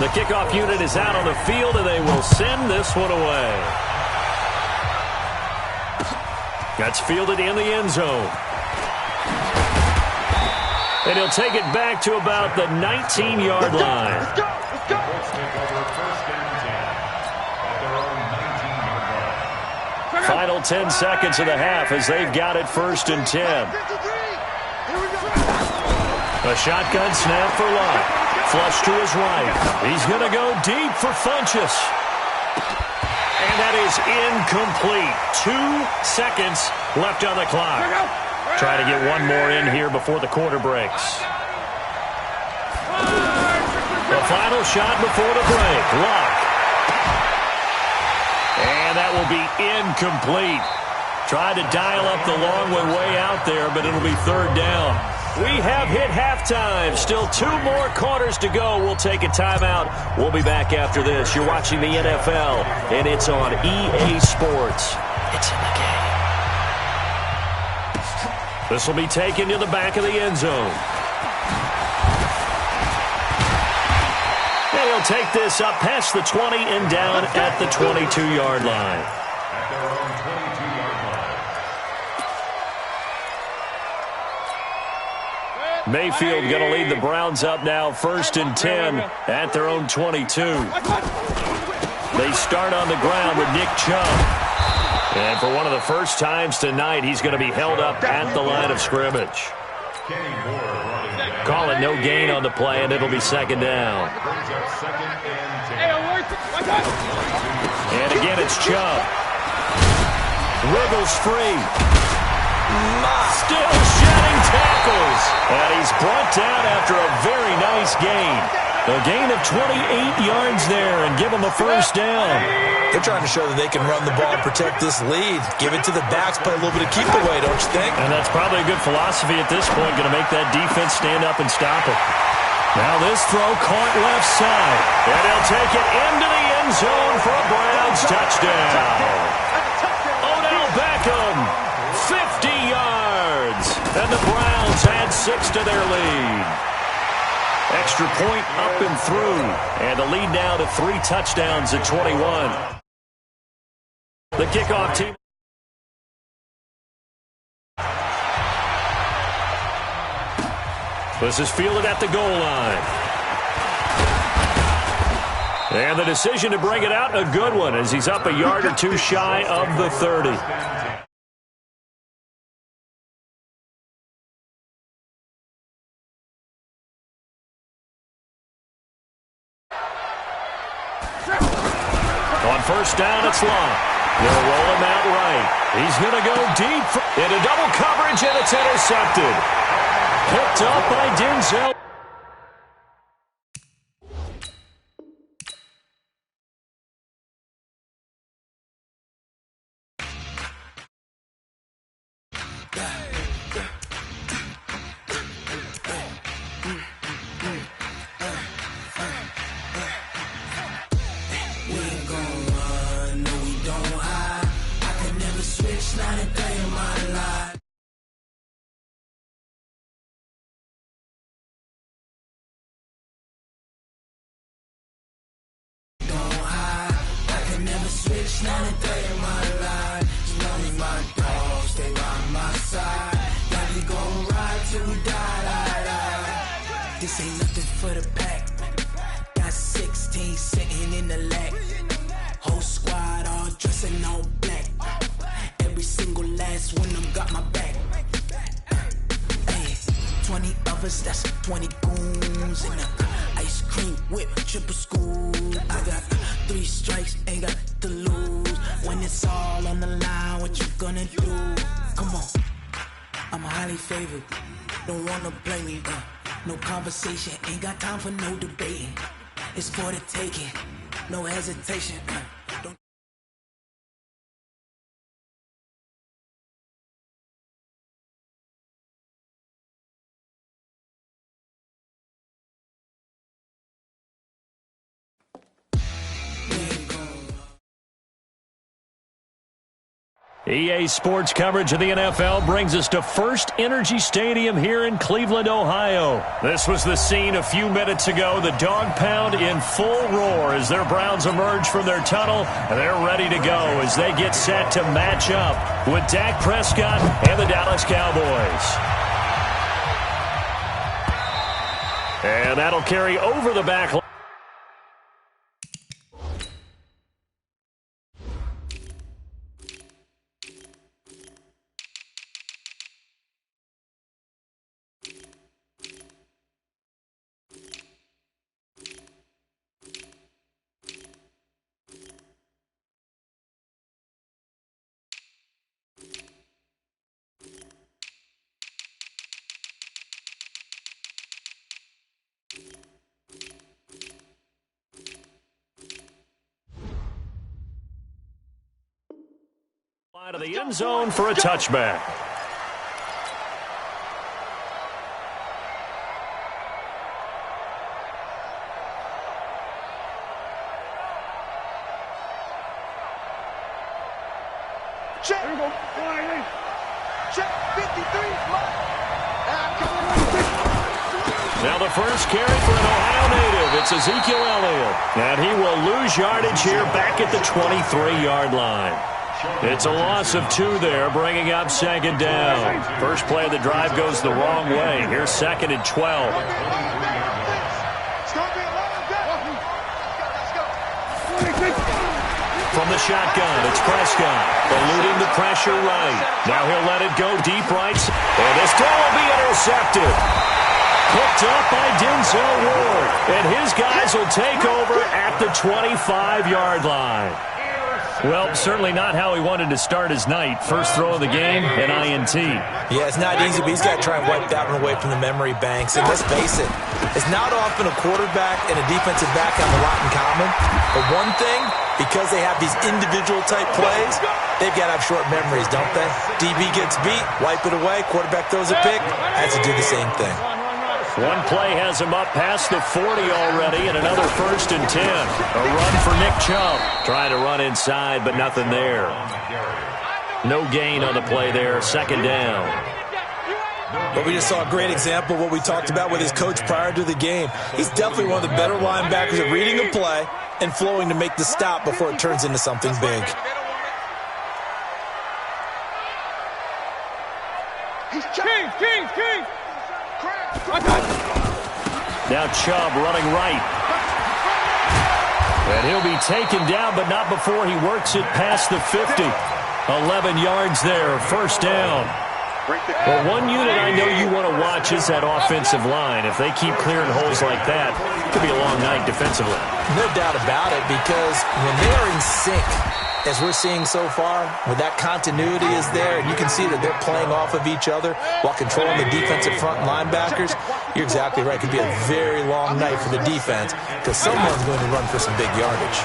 The kickoff unit is out on the field, and they will send this one away. That's fielded in the end zone. And he'll take it back to about the 19-yard line. Let's go. Let's go. Final 10 seconds of the half as they've got it 1st and 10. A shotgun snap for Luck. Flush to his right. He's going to go deep for Funchess. And that is incomplete. 2 seconds left on the clock. Try to get one more in here before the quarter breaks. The final shot before the break. Luck. And that will be incomplete. Tried to dial up the long one way out there, but it'll be 3rd down. We have hit halftime. Still 2 more quarters to go. We'll take a timeout. We'll be back after this. You're watching the NFL, and it's on EA Sports. It's in the game. This will be taken to the back of the end zone. And he'll take this up past the 20 and down at the 22-yard line. At their own 22-yard line. Mayfield going to lead the Browns up now 1st and 10 at their own 22. They start on the ground with Nick Chubb. And for one of the first times tonight, he's going to be held up at the line of scrimmage. Call it no gain on the play, and it'll be 2nd down. And again, it's Chubb. Wiggles free. Still shedding tackles. And he's brought down after a very nice gain. A gain of 28 yards there and give him a first down. They're trying to show that they can run the ball and protect this lead. Give it to the backs, play a little bit of keep away, don't you think? And that's probably a good philosophy at this point, going to make that defense stand up and stop it. Now this throw caught left side. And he'll take it into the end zone for a Browns touchdown. Odell Beckham, 50 yards. Eagles add 6 to their lead. Extra point up and through. And the lead now to 3 touchdowns at 21. The kickoff team. This is fielded at the goal line. And the decision to bring it out, a good one, as he's up a yard or two shy of the 30. On first down, it's Long. They'll roll him out right. He's going to go deep into double coverage, and it's intercepted. Picked up by Denzel. This ain't nothing for the pack. Got 16 sitting in the lap. Whole squad all dressing all black. Every single last one of them got my back. Hey, 20 of us, that's 20 goons in the ice cream whip, triple school. I got 3 strikes, ain't got to lose. When it's all on the line, what you gonna do? Come on, I'm highly favored. Don't wanna blame me, no conversation, ain't got time for no debating. It's for the taking, no hesitation. Don't EA Sports coverage of the NFL brings us to First Energy Stadium here in Cleveland, Ohio. This was the scene a few minutes ago. The dog pound in full roar as their Browns emerge from their tunnel. And they're ready to go as they get set to match up with Dak Prescott and the Dallas Cowboys. And that'll carry over the back line. To the end zone for a touchback. Check. Check 53. Now the first carry for an Ohio native. It's Ezekiel Elliott. And he will lose yardage here back at the 23-yard line. It's a loss of 2 there, bringing up second down. First play of the drive goes the wrong way. Here's second and 12. From the shotgun, it's Prescott, eluding the pressure right. Now he'll let it go deep right, and this throw will be intercepted. Picked up by Denzel Ward, and his guys will take over at the 25-yard line. Well, certainly not how he wanted to start his night. First throw of the game, an INT. Yeah, it's not easy, but he's got to try and wipe that one away from the memory banks. And let's face it, it's not often a quarterback and a defensive back have a lot in common. But one thing, because they have these individual type plays, they've got to have short memories, don't they? DB gets beat, wipe it away, quarterback throws a pick, has to do the same thing. One play has him up past the 40 already, and another first and 10. A run for Nick Chubb. Trying to run inside, but nothing there. No gain on the play there. Second down. But we just saw a great example of what we talked about with his coach prior to the game. He's definitely one of the better linebackers at reading a play and flowing to make the stop before it turns into something big. King! Now Chubb running right. And he'll be taken down, but not before he works it past the 50. 11 yards there, first down. Well, one unit I know you want to watch is that offensive line. If they keep clearing holes like that, it could be a long night defensively. No doubt about it, because when they are in sync, as we're seeing so far, when that continuity is there, and you can see that they're playing off of each other while controlling the defensive front linebackers, you're exactly right. It could be a very long night for the defense because someone's going to run for some big yardage.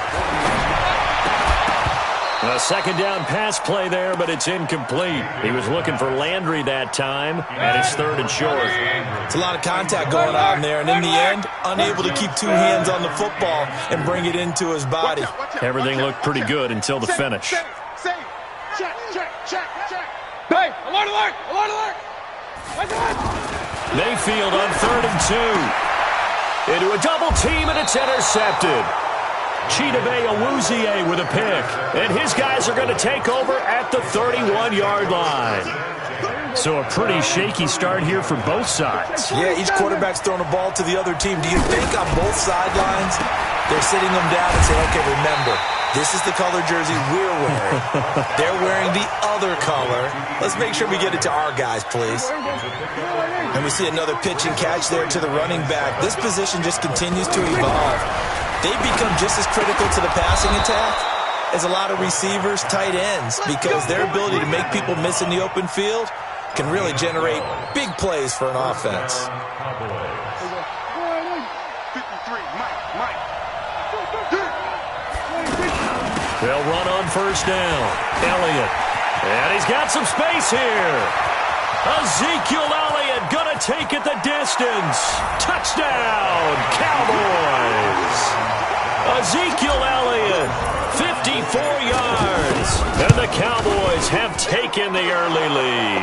A second down pass play there, but it's incomplete. He was looking for Landry that time, and it's third and short. It's a lot of contact going on there, and in the end, unable to keep two hands on the football and bring it into his body. Everything looked pretty good until the finish. Check. Hey, alert! Mayfield on 3rd and 2. Into a double team, and it's intercepted. Chidobe Awuzie with a pick. And his guys are going to take over at the 31-yard line. So a pretty shaky start here for both sides. Yeah, each quarterback's throwing a ball to the other team. Do you think on both sidelines they're sitting them down and saying, okay, remember, this is the color jersey we're wearing. They're wearing the other color. Let's make sure we get it to our guys, please. And we see another pitch and catch there to the running back. This position just continues to evolve. They've become just as critical to the passing attack as a lot of receivers, tight ends, because their ability to make people miss in the open field can really generate big plays for an offense. 53, Mike. They'll run on first down. Elliott. And he's got some space here. Ezekiel Elliott gonna take it the distance. Touchdown, Cowboys. Ezekiel Elliott, 54 yards. And the Cowboys have taken the early lead.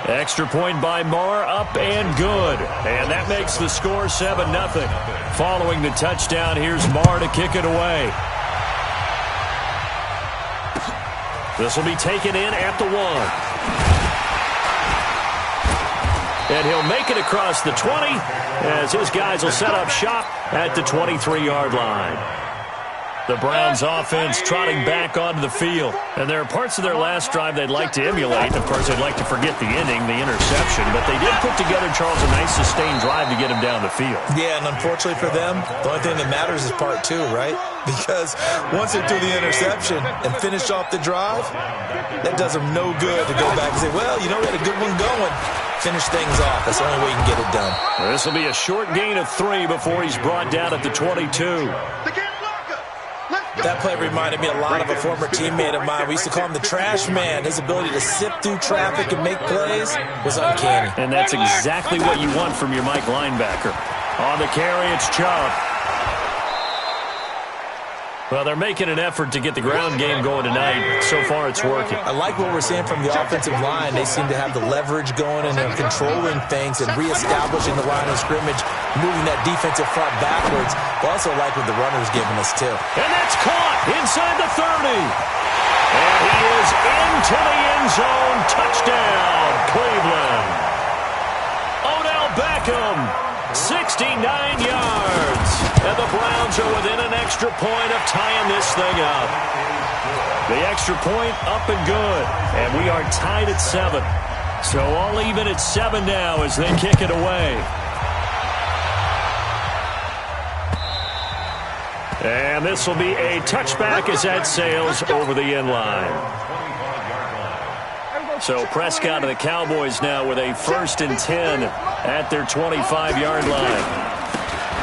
Extra point by Marr, up and good. And that makes the score 7-0. Following the touchdown, here's Marr to kick it away. This will be taken in at the 1. And he'll make it across the 20 as his guys will set up shop at the 23-yard line. The Browns offense trotting back onto the field. And there are parts of their last drive they'd like to emulate. Of course, they'd like to forget the inning, the interception. But they did put together, Charles, a nice sustained drive to get him down the field. Yeah, and unfortunately for them, the only thing that matters is part 2, right? Because once they do the interception and finish off the drive, that does them no good to go back and say, well, you know, we had a good one going. Finish things off. That's the only way you can get it done. This will be a short gain of 3 before he's brought down at the 22. That play reminded me a lot of a former teammate of mine. We used to call him the trash man. His ability to sift through traffic and make plays was uncanny. And that's exactly what you want from your Mike linebacker. On the carry, it's Chubb. Well, they're making an effort to get the ground game going tonight. So far, it's working. I like what we're seeing from the offensive line. They seem to have the leverage going, and they're controlling things and reestablishing the line of scrimmage, moving that defensive front backwards. I also like what the runner's giving us, too. And that's caught inside the 30. And he is into the end zone. Touchdown, Cleveland. Odell Beckham, 69 yards. And the Browns are within an extra point of tying this thing up. The extra point up and good. And we are tied at 7. So all even at 7 now as they kick it away. And this will be a touchback as that sails over the end line. So Prescott and the Cowboys now with a 1st and 10 at their 25-yard line.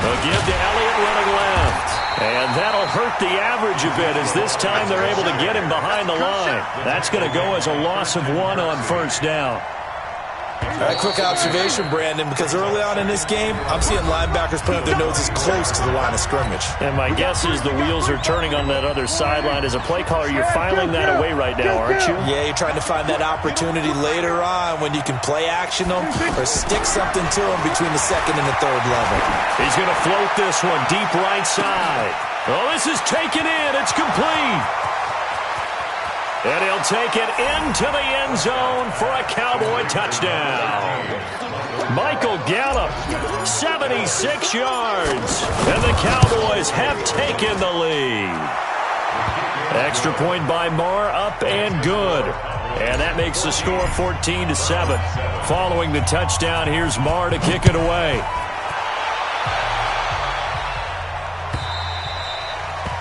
They'll give to Elliott running left. And that'll hurt the average a bit as this time they're able to get him behind the line. That's going to go as a loss of 1 on first down. All right, quick observation, Brandon, because early on in this game, I'm seeing linebackers putting their noses close to the line of scrimmage. And my guess is the wheels are turning on that other sideline. As a play caller, you're filing that away right now, aren't you? Yeah, you're trying to find that opportunity later on when you can play action them or stick something to them between the second and the third level. He's going to float this one deep right side. Oh, this is taken in. It's complete. And he'll take it into the end zone for a Cowboy touchdown. Michael Gallup, 76 yards. And the Cowboys have taken the lead. Extra point by Marr, up and good. And that makes the score 14-7. Following the touchdown, here's Marr to kick it away.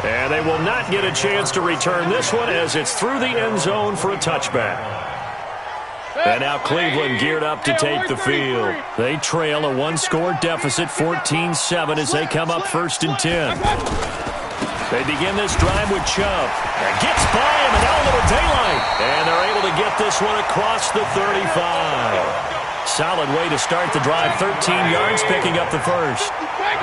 And they will not get a chance to return this one as it's through the end zone for a touchback. And now Cleveland geared up to take the field. They trail a one-score deficit, 14-7, as they come up 1st and 10. They begin this drive with Chubb. And gets by him, and now a little daylight. And they're able to get this one across the 35. Solid way to start the drive, 13 yards, picking up the first.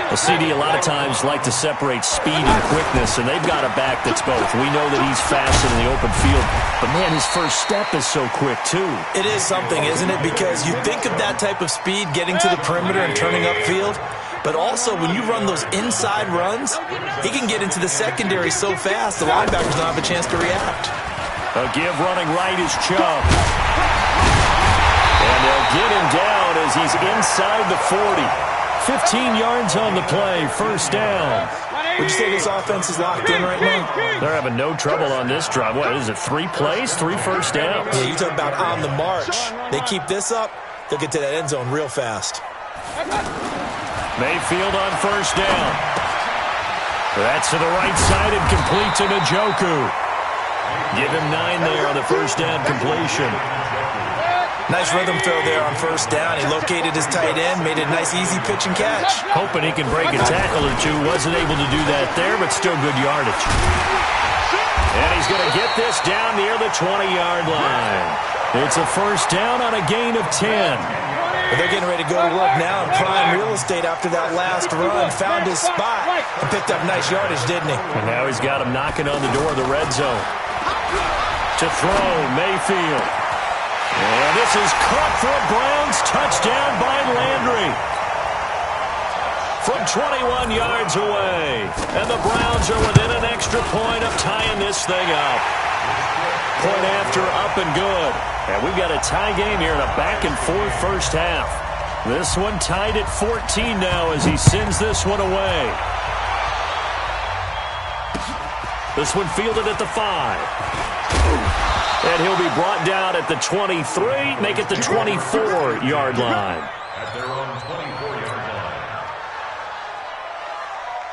A CD a lot of times like to separate speed and quickness, and they've got a back that's both. We know that he's fast in the open field, but man, his first step is so quick too. It is something, isn't it? Because you think of that type of speed getting to the perimeter and turning upfield, but also when you run those inside runs, he can get into the secondary so fast the linebackers don't have a chance to react. A give running right is Chubb. And they'll get him down as he's inside the 40. 15 yards on the play, first down. Would you say this offense is locked in right now? They're having no trouble on this drive. What is it, 3 plays, 3 first downs? Yeah, you talk about on the march. They keep this up, they'll get to that end zone real fast. Mayfield on first down. That's to the right side and complete to Njoku. Give him 9 there on the first down completion. Nice rhythm throw there on first down. He located his tight end, made a nice easy pitch and catch. Hoping he can break a tackle or two. Wasn't able to do that there, but still good yardage. And he's going to get this down near the 20-yard line. It's a first down on a gain of 10. Well, they're getting ready to go to work now in prime real estate after that last run. Found his spot and picked up nice yardage, didn't he? And now he's got him knocking on the door of the red zone. To throw, Mayfield. And this is caught for a Browns touchdown by Landry. From 21 yards away. And the Browns are within an extra point of tying this thing up. Point after, up and good. And we've got a tie game here in a back-and-forth first half. This one tied at 14 now as he sends this one away. This one fielded at the 5. And he'll be brought down at the 23, make it the 24-yard line. At their own 24-yard line.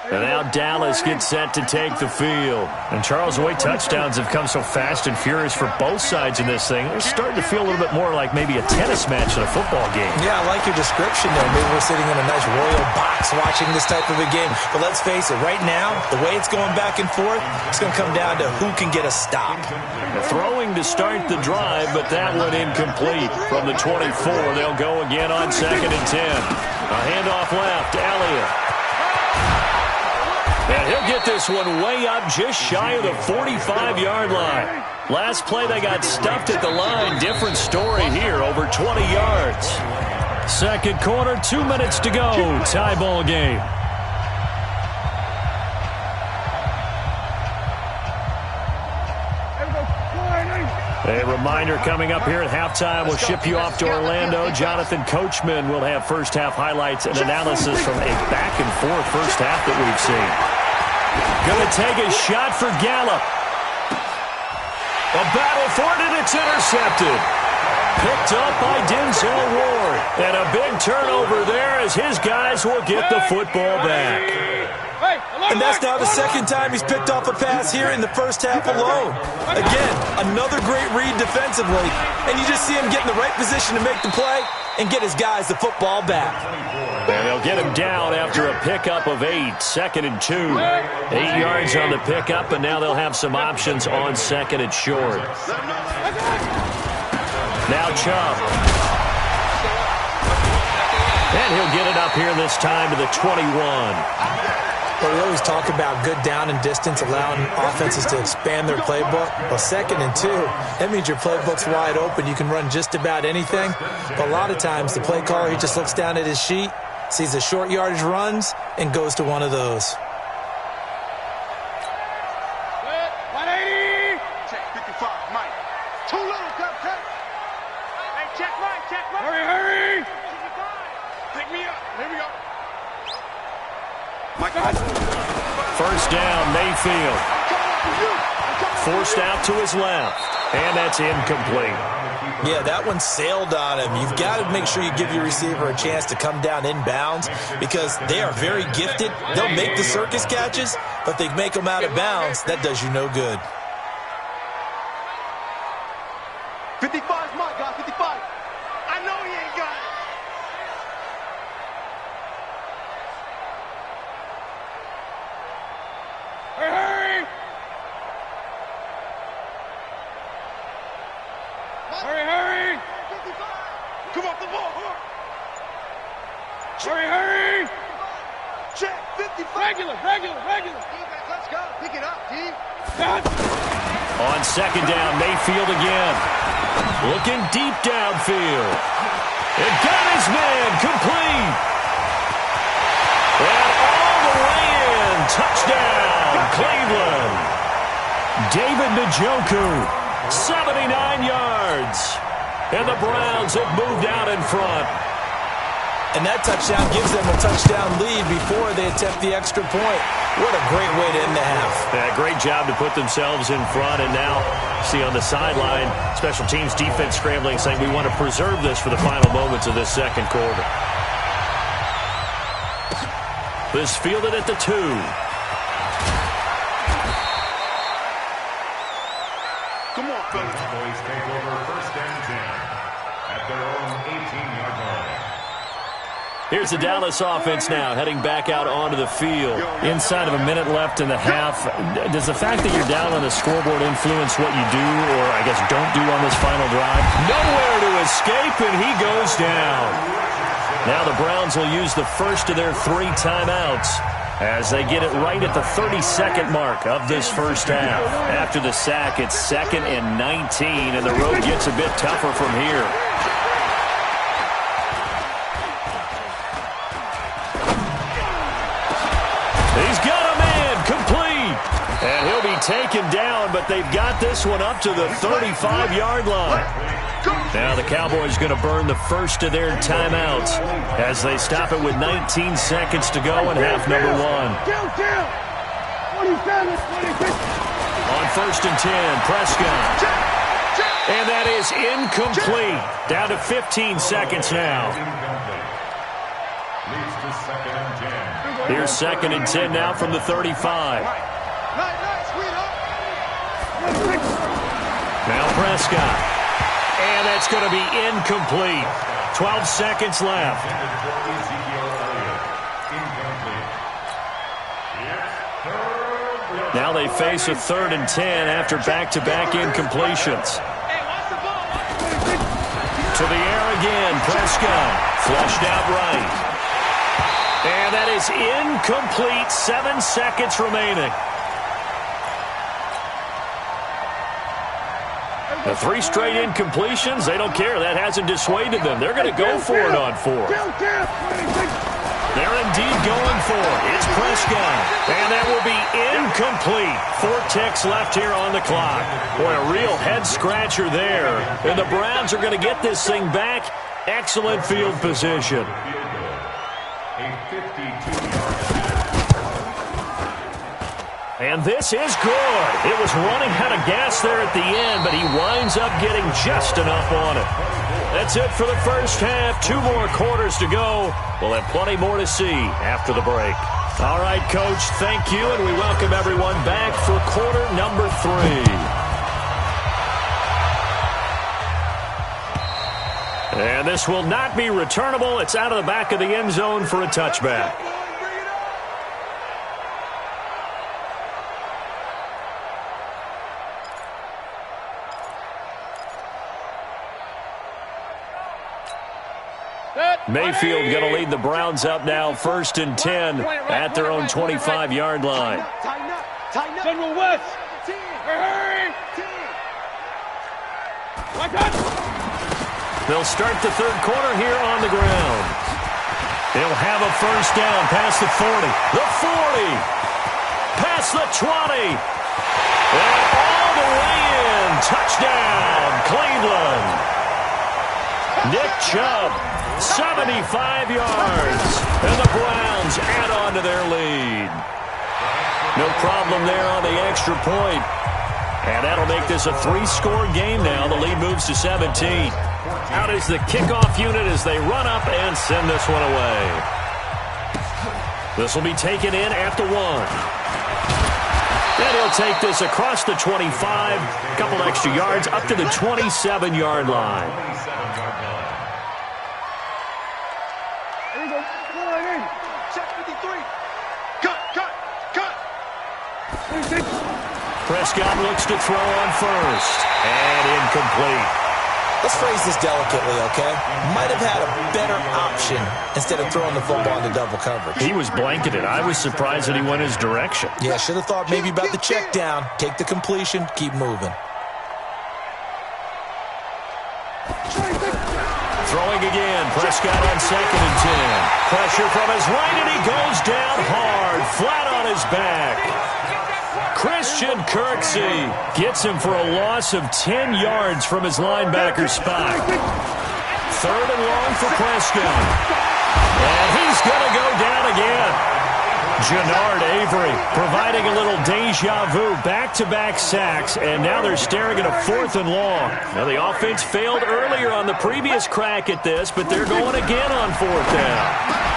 And now Dallas gets set to take the field. And Charles, the way touchdowns have come so fast and furious for both sides in this thing, it's starting to feel a little bit more like maybe a tennis match in a football game. Yeah, I like your description there. Maybe we're sitting in a nice royal box watching this type of a game. But let's face it, right now, the way it's going back and forth, it's going to come down to who can get a stop. Throwing to start the drive, but that one incomplete. From the 24, they'll go again on 2nd and 10. A handoff left, Elliott. And he'll get this one way up just shy of the 45-yard line. Last play, they got stuffed at the line. Different story here, over 20 yards. Second quarter, 2 minutes to go. Tie ball game. A reminder coming up here at halftime. We'll ship you off to Orlando. Jonathan Coachman will have first half highlights and analysis from a back-and-forth first half that we've seen. Going to take a shot for Gallup. A battle for it, and it's intercepted. Picked up by Denzel Ward. And a big turnover there as his guys will get the football back. And that's now the second time he's picked off a pass here in the first half alone. Again, another great read defensively. And you just see him get in the right position to make the play and get his guys the football back. And they'll get him down after a pickup of 8. 2nd and 2. 8 yards on the pickup, and now they'll have some options on 2nd and short. Now Chubb. And he'll get it up here this time to the 21. Well, we always talk about good down and distance, allowing offenses to expand their playbook. Well, 2nd and 2, that means your playbook's wide open. You can run just about anything. But a lot of times, the play caller, he just looks down at his sheet, sees the short yardage runs, and goes to one of those. 180. Check 55, Mike. Too little, Captain. Hey, check right, check right. Hurry. Pick me up. Here we go. First down, Mayfield. Forced out to his left. And that's incomplete. Yeah, that one sailed on him. You've got to make sure you give your receiver a chance to come down inbounds because they are very gifted. They'll make the circus catches, but they make them out of bounds. That does you no good. 55 is my guy, 55. I know he ain't got it. Hurry! Hurry! Come off the ball! Hurry! Check, 55! Regular! Let's go! Pick it up, D! On second down, Mayfield again. Looking deep downfield. And got his man complete. And all the way in. Touchdown, Cleveland. David Njoku, 79 yards. And the Browns have moved out in front. And that touchdown gives them a touchdown lead before they attempt the extra point. What a great way to end the half. Yeah, great job to put themselves in front. And now, see on the sideline, special teams defense scrambling, saying we want to preserve this for the final moments of this second quarter. This fielded at the 2. Come on, fellas. Boys take over 1st and 10 at their own 18-yard line. Here's the Dallas offense now, heading back out onto the field. Inside of a minute left in the half, does the fact that you're down on the scoreboard influence what you do, or I guess don't do on this final drive? Nowhere to escape, and he goes down. Now the Browns will use the first of their 3 timeouts as they get it right at the 30-second mark of this first half. After the sack, it's 2nd and 19, and the road gets a bit tougher from here. He's got a man complete. And he'll be taken down, but they've got this one up to the 35-yard line. Now the Cowboys going to burn the first of their timeouts as they stop it with 19 seconds to go in half number 1. On 1st and 10, Prescott. And that is incomplete. Down to 15 seconds now. Leads to 2nd and 10. Here's 2nd and 10 now from the 35. Now Prescott. And that's going to be incomplete. 12 seconds left. Now they face a 3rd and 10 after back-to-back incompletions. To the air again, Prescott. Flushed out right. And that is incomplete. 7 seconds remaining. The 3 straight incompletions, they don't care. That hasn't dissuaded them. They're going to go for it on 4th. They're indeed going for it. It's Prescott. And that will be incomplete. 4 ticks left here on the clock. Boy, a real head-scratcher there. And the Browns are going to get this thing back. Excellent field position. A 52-yard. And this is good. It was running out of gas there at the end, but he winds up getting just enough on it. That's it for the first half. 2 more quarters to go. We'll have plenty more to see after the break. All right, Coach, thank you, and we welcome everyone back for quarter number 3. And this will not be returnable. It's out of the back of the end zone for a touchback. Mayfield going to lead the Browns up now, 1st and 10 at their own 25-yard line. General West. Hurry. They'll start the third quarter here on the ground. They'll have a first down past the 40, the 40, past the 20, and all the way in. Touchdown, Cleveland. Nick Chubb, 75 yards, and the Browns add on to their lead. No problem there on the extra point. And that'll make this a 3-score game now. The lead moves to 17. Out is the kickoff unit as they run up and send this one away. This will be taken in at the 1. And he'll take this across the 25, a couple extra yards, up to the 27-yard line. There you go. Come on in. Check 53. Cut. Prescott looks to throw on first. And incomplete. Let's phrase this delicately, okay? Might have had a better option instead of throwing the football into double coverage. He was blanketed. I was surprised that he went his direction. Yeah, should have thought maybe about the check down. Take the completion, keep moving. Throwing again. Prescott on 2nd and 10. Pressure from his right, and he goes down hard, flat on his back. Christian Kirksey gets him for a loss of 10 yards from his linebacker spot. 3rd and long for Prescott. And he's going to go down again. Jannard Avery providing a little deja vu, back-to-back sacks, and now they're staring at a 4th and long. Now, the offense failed earlier on the previous crack at this, but they're going again on 4th down.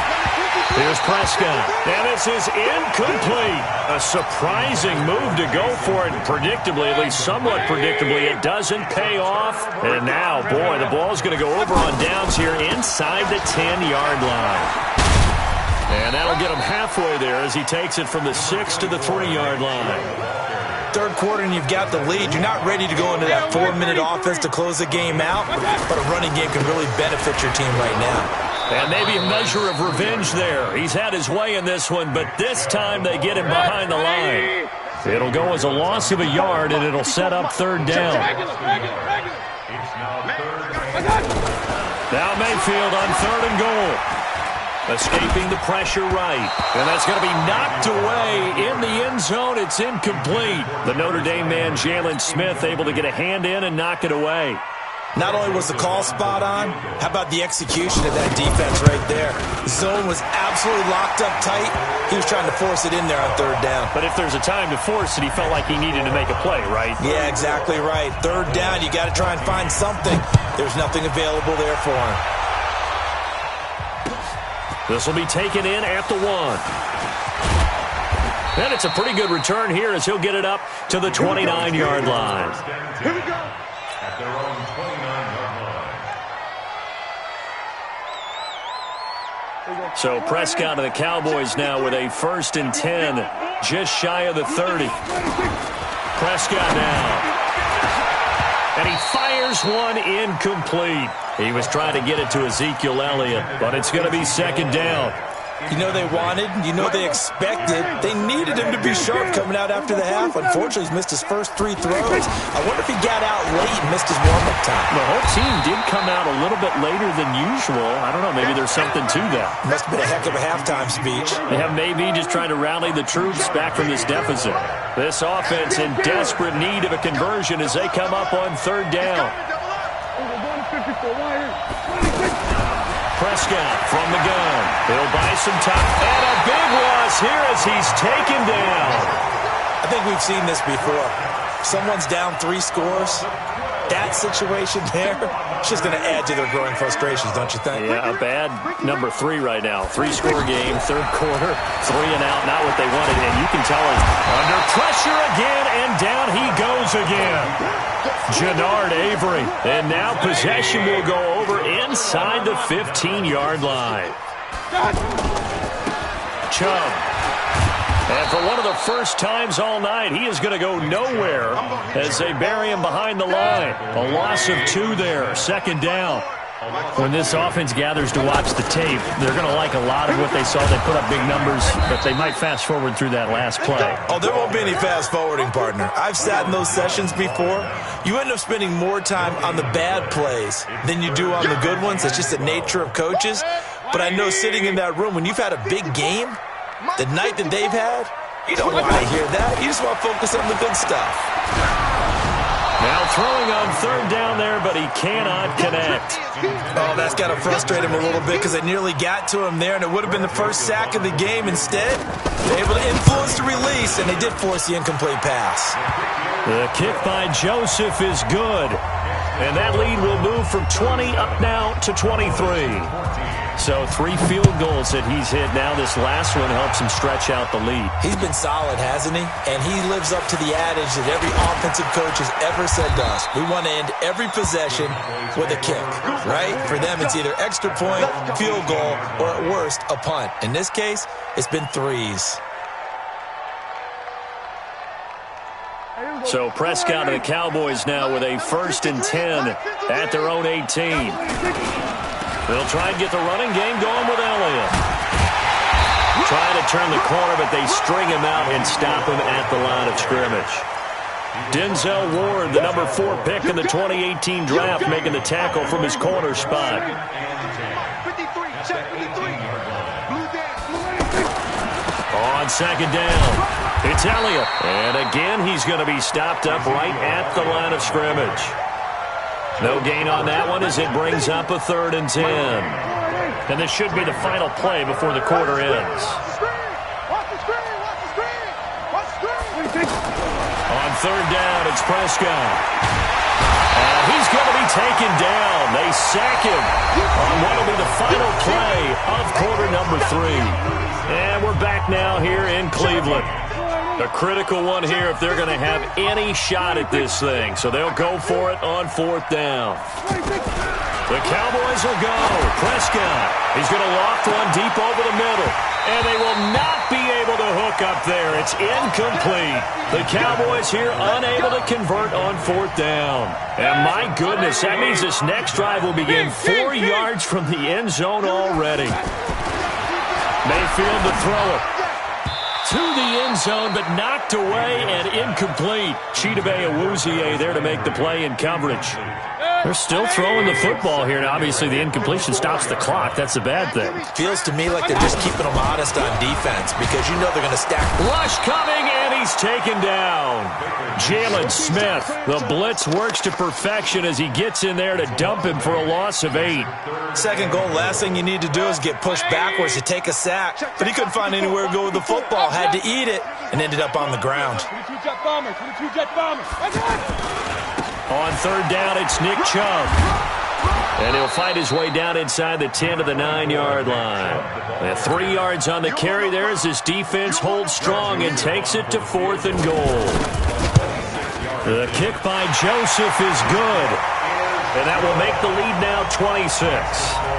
Here's Prescott, and this is incomplete. A surprising move to go for it, and predictably, at least somewhat predictably, it doesn't pay off. And now, boy, the ball's going to go over on downs here inside the 10-yard line. And that'll get him halfway there as he takes it from the 6 to the 3-yard line. Third quarter and you've got the lead. You're not ready to go into that 4-minute offense to close the game out, but a running game can really benefit your team right now. And maybe a measure of revenge there. He's had his way in this one, but this time they get him behind the line. It'll go as a loss of a yard, and it'll set up 3rd down. Now Mayfield on 3rd and goal. Escaping the pressure right. And that's going to be knocked away in the end zone. It's incomplete. The Notre Dame man, Jalen Smith, able to get a hand in and knock it away. Not only was the call spot on, how about the execution of that defense right there? The zone was absolutely locked up tight. He was trying to force it in there on 3rd down. But if there's a time to force it, he felt like he needed to make a play, right? Yeah, exactly right. 3rd down, you got to try and find something. There's nothing available there for him. This will be taken in at the 1. And it's a pretty good return here as he'll get it up to the 29-yard line. Here we go. At their own 29-yard line. So Prescott and the Cowboys now with a 1st and 10, just shy of the 30. Prescott now. And he fires one incomplete. He was trying to get it to Ezekiel Elliott, but it's going to be 2nd down. You know they wanted, you know they expected. They needed him to be sharp coming out after the half. Unfortunately, he's missed his first 3 throws. I wonder if he got out late and missed his warm-up time. The whole team did come out a little bit later than usual. I don't know, maybe there's something to that. Must have been a heck of a halftime speech. Yeah, maybe just trying to rally the troops back from this deficit. This offense in desperate need of a conversion as they come up on 3rd down. Prescott from the gun. He'll buy some time. And a big loss here as he's taken down. I think we've seen this before. Someone's down 3 scores. That situation there, it's just going to add to their growing frustrations, don't you think? Yeah, a bad number 3 right now. 3-score game, 3rd quarter, 3 and out, not what they wanted. And you can tell him under pressure again, and down he goes again. Jannard Avery. And now possession will go over inside the 15-yard line. Chubb. And for one of the first times all night, he is going to go nowhere as they bury him behind the line. A loss of 2 there, 2nd down. When this offense gathers to watch the tape, they're going to like a lot of what they saw. They put up big numbers, but they might fast forward through that last play. Oh, there won't be any fast forwarding, partner. I've sat in those sessions before. You end up spending more time on the bad plays than you do on the good ones. That's just the nature of coaches. But I know sitting in that room, when you've had a big game, the night that they've had, you don't want to hear that. You just want to focus on the good stuff. Now throwing on third down there, but he cannot connect. Oh, that's got to frustrate him a little bit because they nearly got to him there, and it would have been the first sack of the game. Instead, they're able to influence the release, and they did force the incomplete pass. The kick by Joseph is good, and that lead will move from 20 up now to 23. So 3 field goals that he's hit now. This last one helps him stretch out the lead. He's been solid, hasn't he? And he lives up to the adage that every offensive coach has ever said to us. We want to end every possession with a kick, right? For them, it's either extra point, field goal, or at worst, a punt. In this case, it's been 3s. So Prescott and the Cowboys now with a 1st and 10 at their own 18. They'll try and get the running game going with Elliott. Trying to turn the corner, but they string him out and stop him at the line of scrimmage. Denzel Ward, the number 4 pick in the 2018 draft, making the tackle from his corner spot. 53, check 53. Blue down. On second down, it's Elliott. And again, he's going to be stopped up right at the line of scrimmage. No gain on that one as it brings up a 3rd and 10. And this should be the final play before the quarter ends. On third down, it's Prescott. And he's going to be taken down. They sack him on what will be the final play of quarter number 3. And we're back now here in Cleveland. A critical one here if they're going to have any shot at this thing. So they'll go for it on 4th down. The Cowboys will go. Prescott, he's going to loft one deep over the middle. And they will not be able to hook up there. It's incomplete. The Cowboys here unable to convert on 4th down. And my goodness, that means this next drive will begin 4 yards from the end zone already. Mayfield to throw it. To the end zone, but knocked away and incomplete. Chidobe Awuzie there to make the play in coverage. They're still throwing the football here. Now, obviously, the incompletion stops the clock. That's a bad thing. Feels to me like they're just keeping them honest on defense because you know they're going to stack. Rush coming, and he's taken down. Jalen Smith, the blitz works to perfection as he gets in there to dump him for a loss of 8. Second goal, last thing you need to do is get pushed backwards to take a sack. But he couldn't find anywhere to go with the football. Had to eat it and ended up on the ground. 22 Jet Bomber, 22 Jet Bomber. On third down, it's Nick Chubb. And he'll fight his way down inside the 10 to the 9-yard line. And 3 yards on the carry there as this defense holds strong and takes it to 4th and goal. The kick by Joseph is good. And that will make the lead now 26.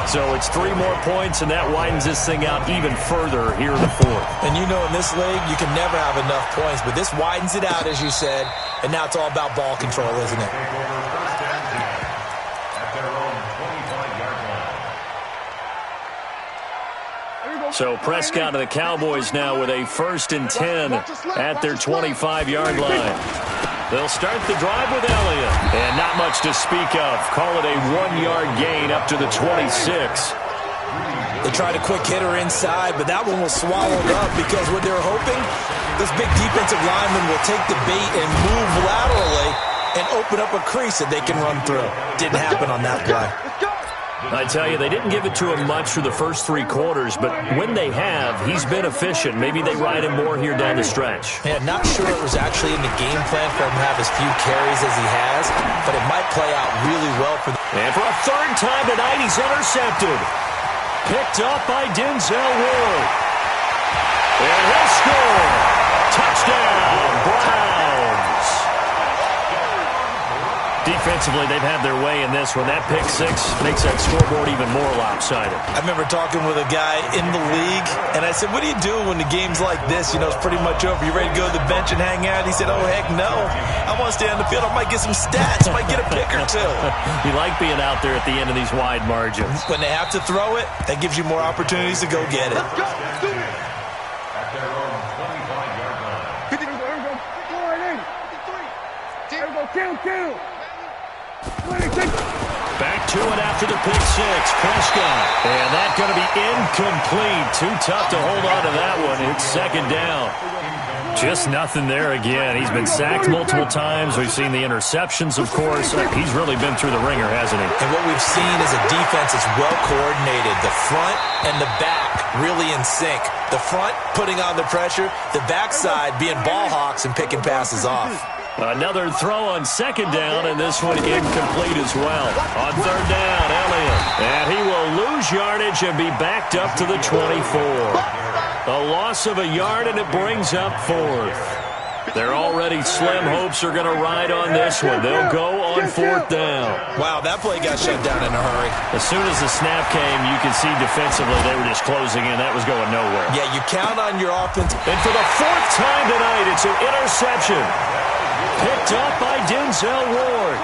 So it's 3 more points, and that widens this thing out even further here in the 4th. And you know in this league, you can never have enough points, but this widens it out, as you said, and now it's all about ball control, isn't it? So Prescott and the Cowboys now with a 1st and 10 at their 25-yard line. They'll start the drive with Elliott. And not much to speak of. Call it a 1-yard gain up to the 26. They tried a quick hitter inside, but that one was swallowed up because what they're hoping, this big defensive lineman will take the bait and move laterally and open up a crease that they can run through. Didn't happen on that play. I tell you, they didn't give it to him much for the first 3 quarters, but when they have, he's been efficient. Maybe they ride him more here down the stretch. Yeah, not sure it was actually in the game plan for him to have as few carries as he has, but it might play out really well for them. And for a 3rd time tonight, he's intercepted. Picked up by Denzel Ward. And he'll score. Touchdown, Browns. Defense Offensively, they've had their way in this one. That pick six makes that scoreboard even more lopsided. I remember talking with a guy in the league, and I said, what do you do when the game's like this? You know, it's pretty much over. You ready to go to the bench and hang out? He said, oh, heck no. I want to stay on the field. I might get some stats. I might get a pick or two. You like being out there at the end of these wide margins. When they have to throw it, that gives you more opportunities to go get it. Let's go. Do it. At their own 25-yard line. Here we go. 53. Here we go. Kill. Back to it after the pick six. Prescott. And that's going to be incomplete. Too tough to hold on to that one. It's second down. Just nothing there again. He's been sacked multiple times. We've seen the interceptions, of course. He's really been through the ringer, hasn't he? And what we've seen is a defense that's well coordinated. The front and the back really in sync. The front putting on the pressure. The backside being ball hawks and picking passes off. Another throw on second down, and this one incomplete as well. On third down, Elliott. And he will lose yardage and be backed up to the 24. A loss of a yard, and it brings up fourth. Their already slim hopes are going to ride on this one. They'll go on fourth down. Wow, that play got shut down in a hurry. As soon as the snap came, you could see defensively they were just closing in. That was going nowhere. Yeah, you count on your offense. And for the fourth time tonight, it's an interception. Picked up by Denzel Ward.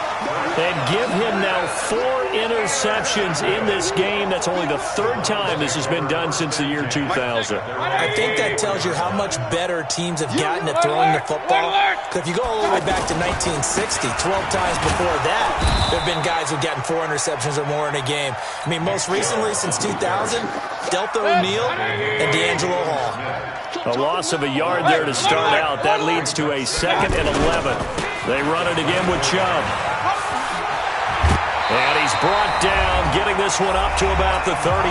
And give him now 4 interceptions in this game. That's only the third time this has been done since the year 2000. I think that tells you how much better teams have gotten at throwing the football. Because if you go all the way back to 1960, 12 times before that, there have been guys who've gotten 4 interceptions or more in a game. I mean, most recently, since 2000, Delta O'Neal and D'Angelo Hall. A loss of a yard there to start out. That leads to a 2nd and 11. They run it again with Chubb. And he's brought down, getting this one up to about the 35.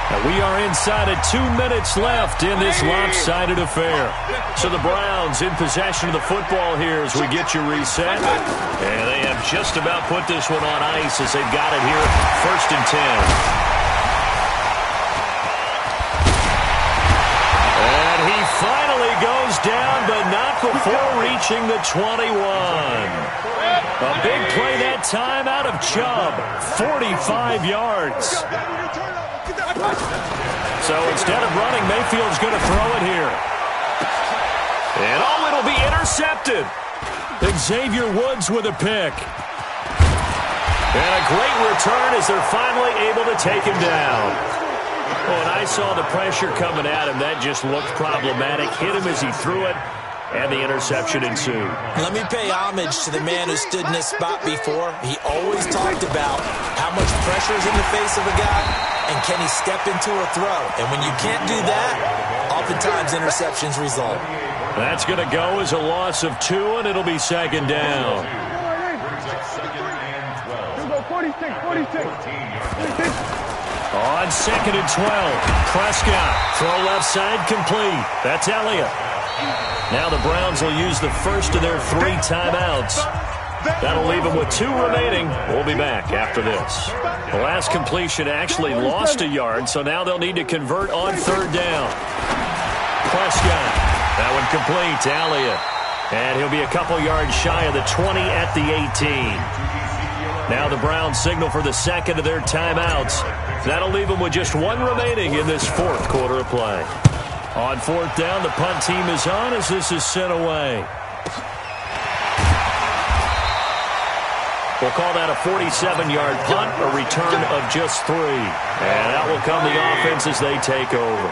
And we are inside of 2 minutes left in this lopsided affair. So the Browns in possession of the football here as we get you reset. And they have just about put this one on ice as they've got it here, 1st and 10. And he finally goes down, but not before reaching the 21. A big play that time out of Chubb, 45 yards. So instead of running, Mayfield's going to throw it here. And it'll be intercepted. Xavier Woods with a pick. And a great return as they're finally able to take him down. When I saw the pressure coming at him, that just looked problematic. Hit him as he threw it. And the interception ensued. Let me pay homage to the man who stood in this spot before. He always talked about how much pressure is in the face of a guy, and can he step into a throw. And when you can't do that, oftentimes interceptions result. That's going to go as a loss of 2, and it'll be 2nd down. 46. On 2nd and 12, Prescott, throw left side complete. That's Elliott. Now the Browns will use the first of their 3 timeouts. That'll leave them with 2 remaining. We'll be back after this. The last completion actually lost a yard, so now they'll need to convert on 3rd down. Prescott, that one complete to Elliott. And he'll be a couple yards shy of the 20 at the 18. Now the Browns signal for the 2nd of their timeouts. That'll leave them with just 1 remaining in this 4th quarter of play. On 4th down, the punt team is on as this is sent away. We'll call that a 47-yard punt, a return of just 3. And that will come the offense as they take over.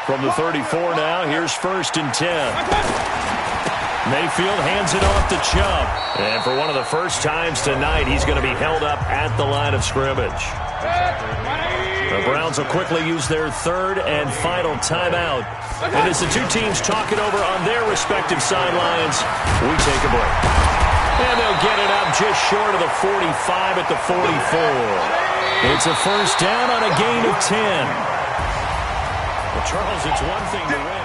From the 34 now, here's 1st and 10. Mayfield hands it off to Chubb. And for one of the first times tonight, he's going to be held up at the line of scrimmage. The Browns will quickly use their 3rd and final timeout. And as the 2 teams talk it over on their respective sidelines, we take a break. And they'll get it up just short of the 45 at the 44. It's a 1st down on a gain of 10. Well, Charles, it's one thing to win.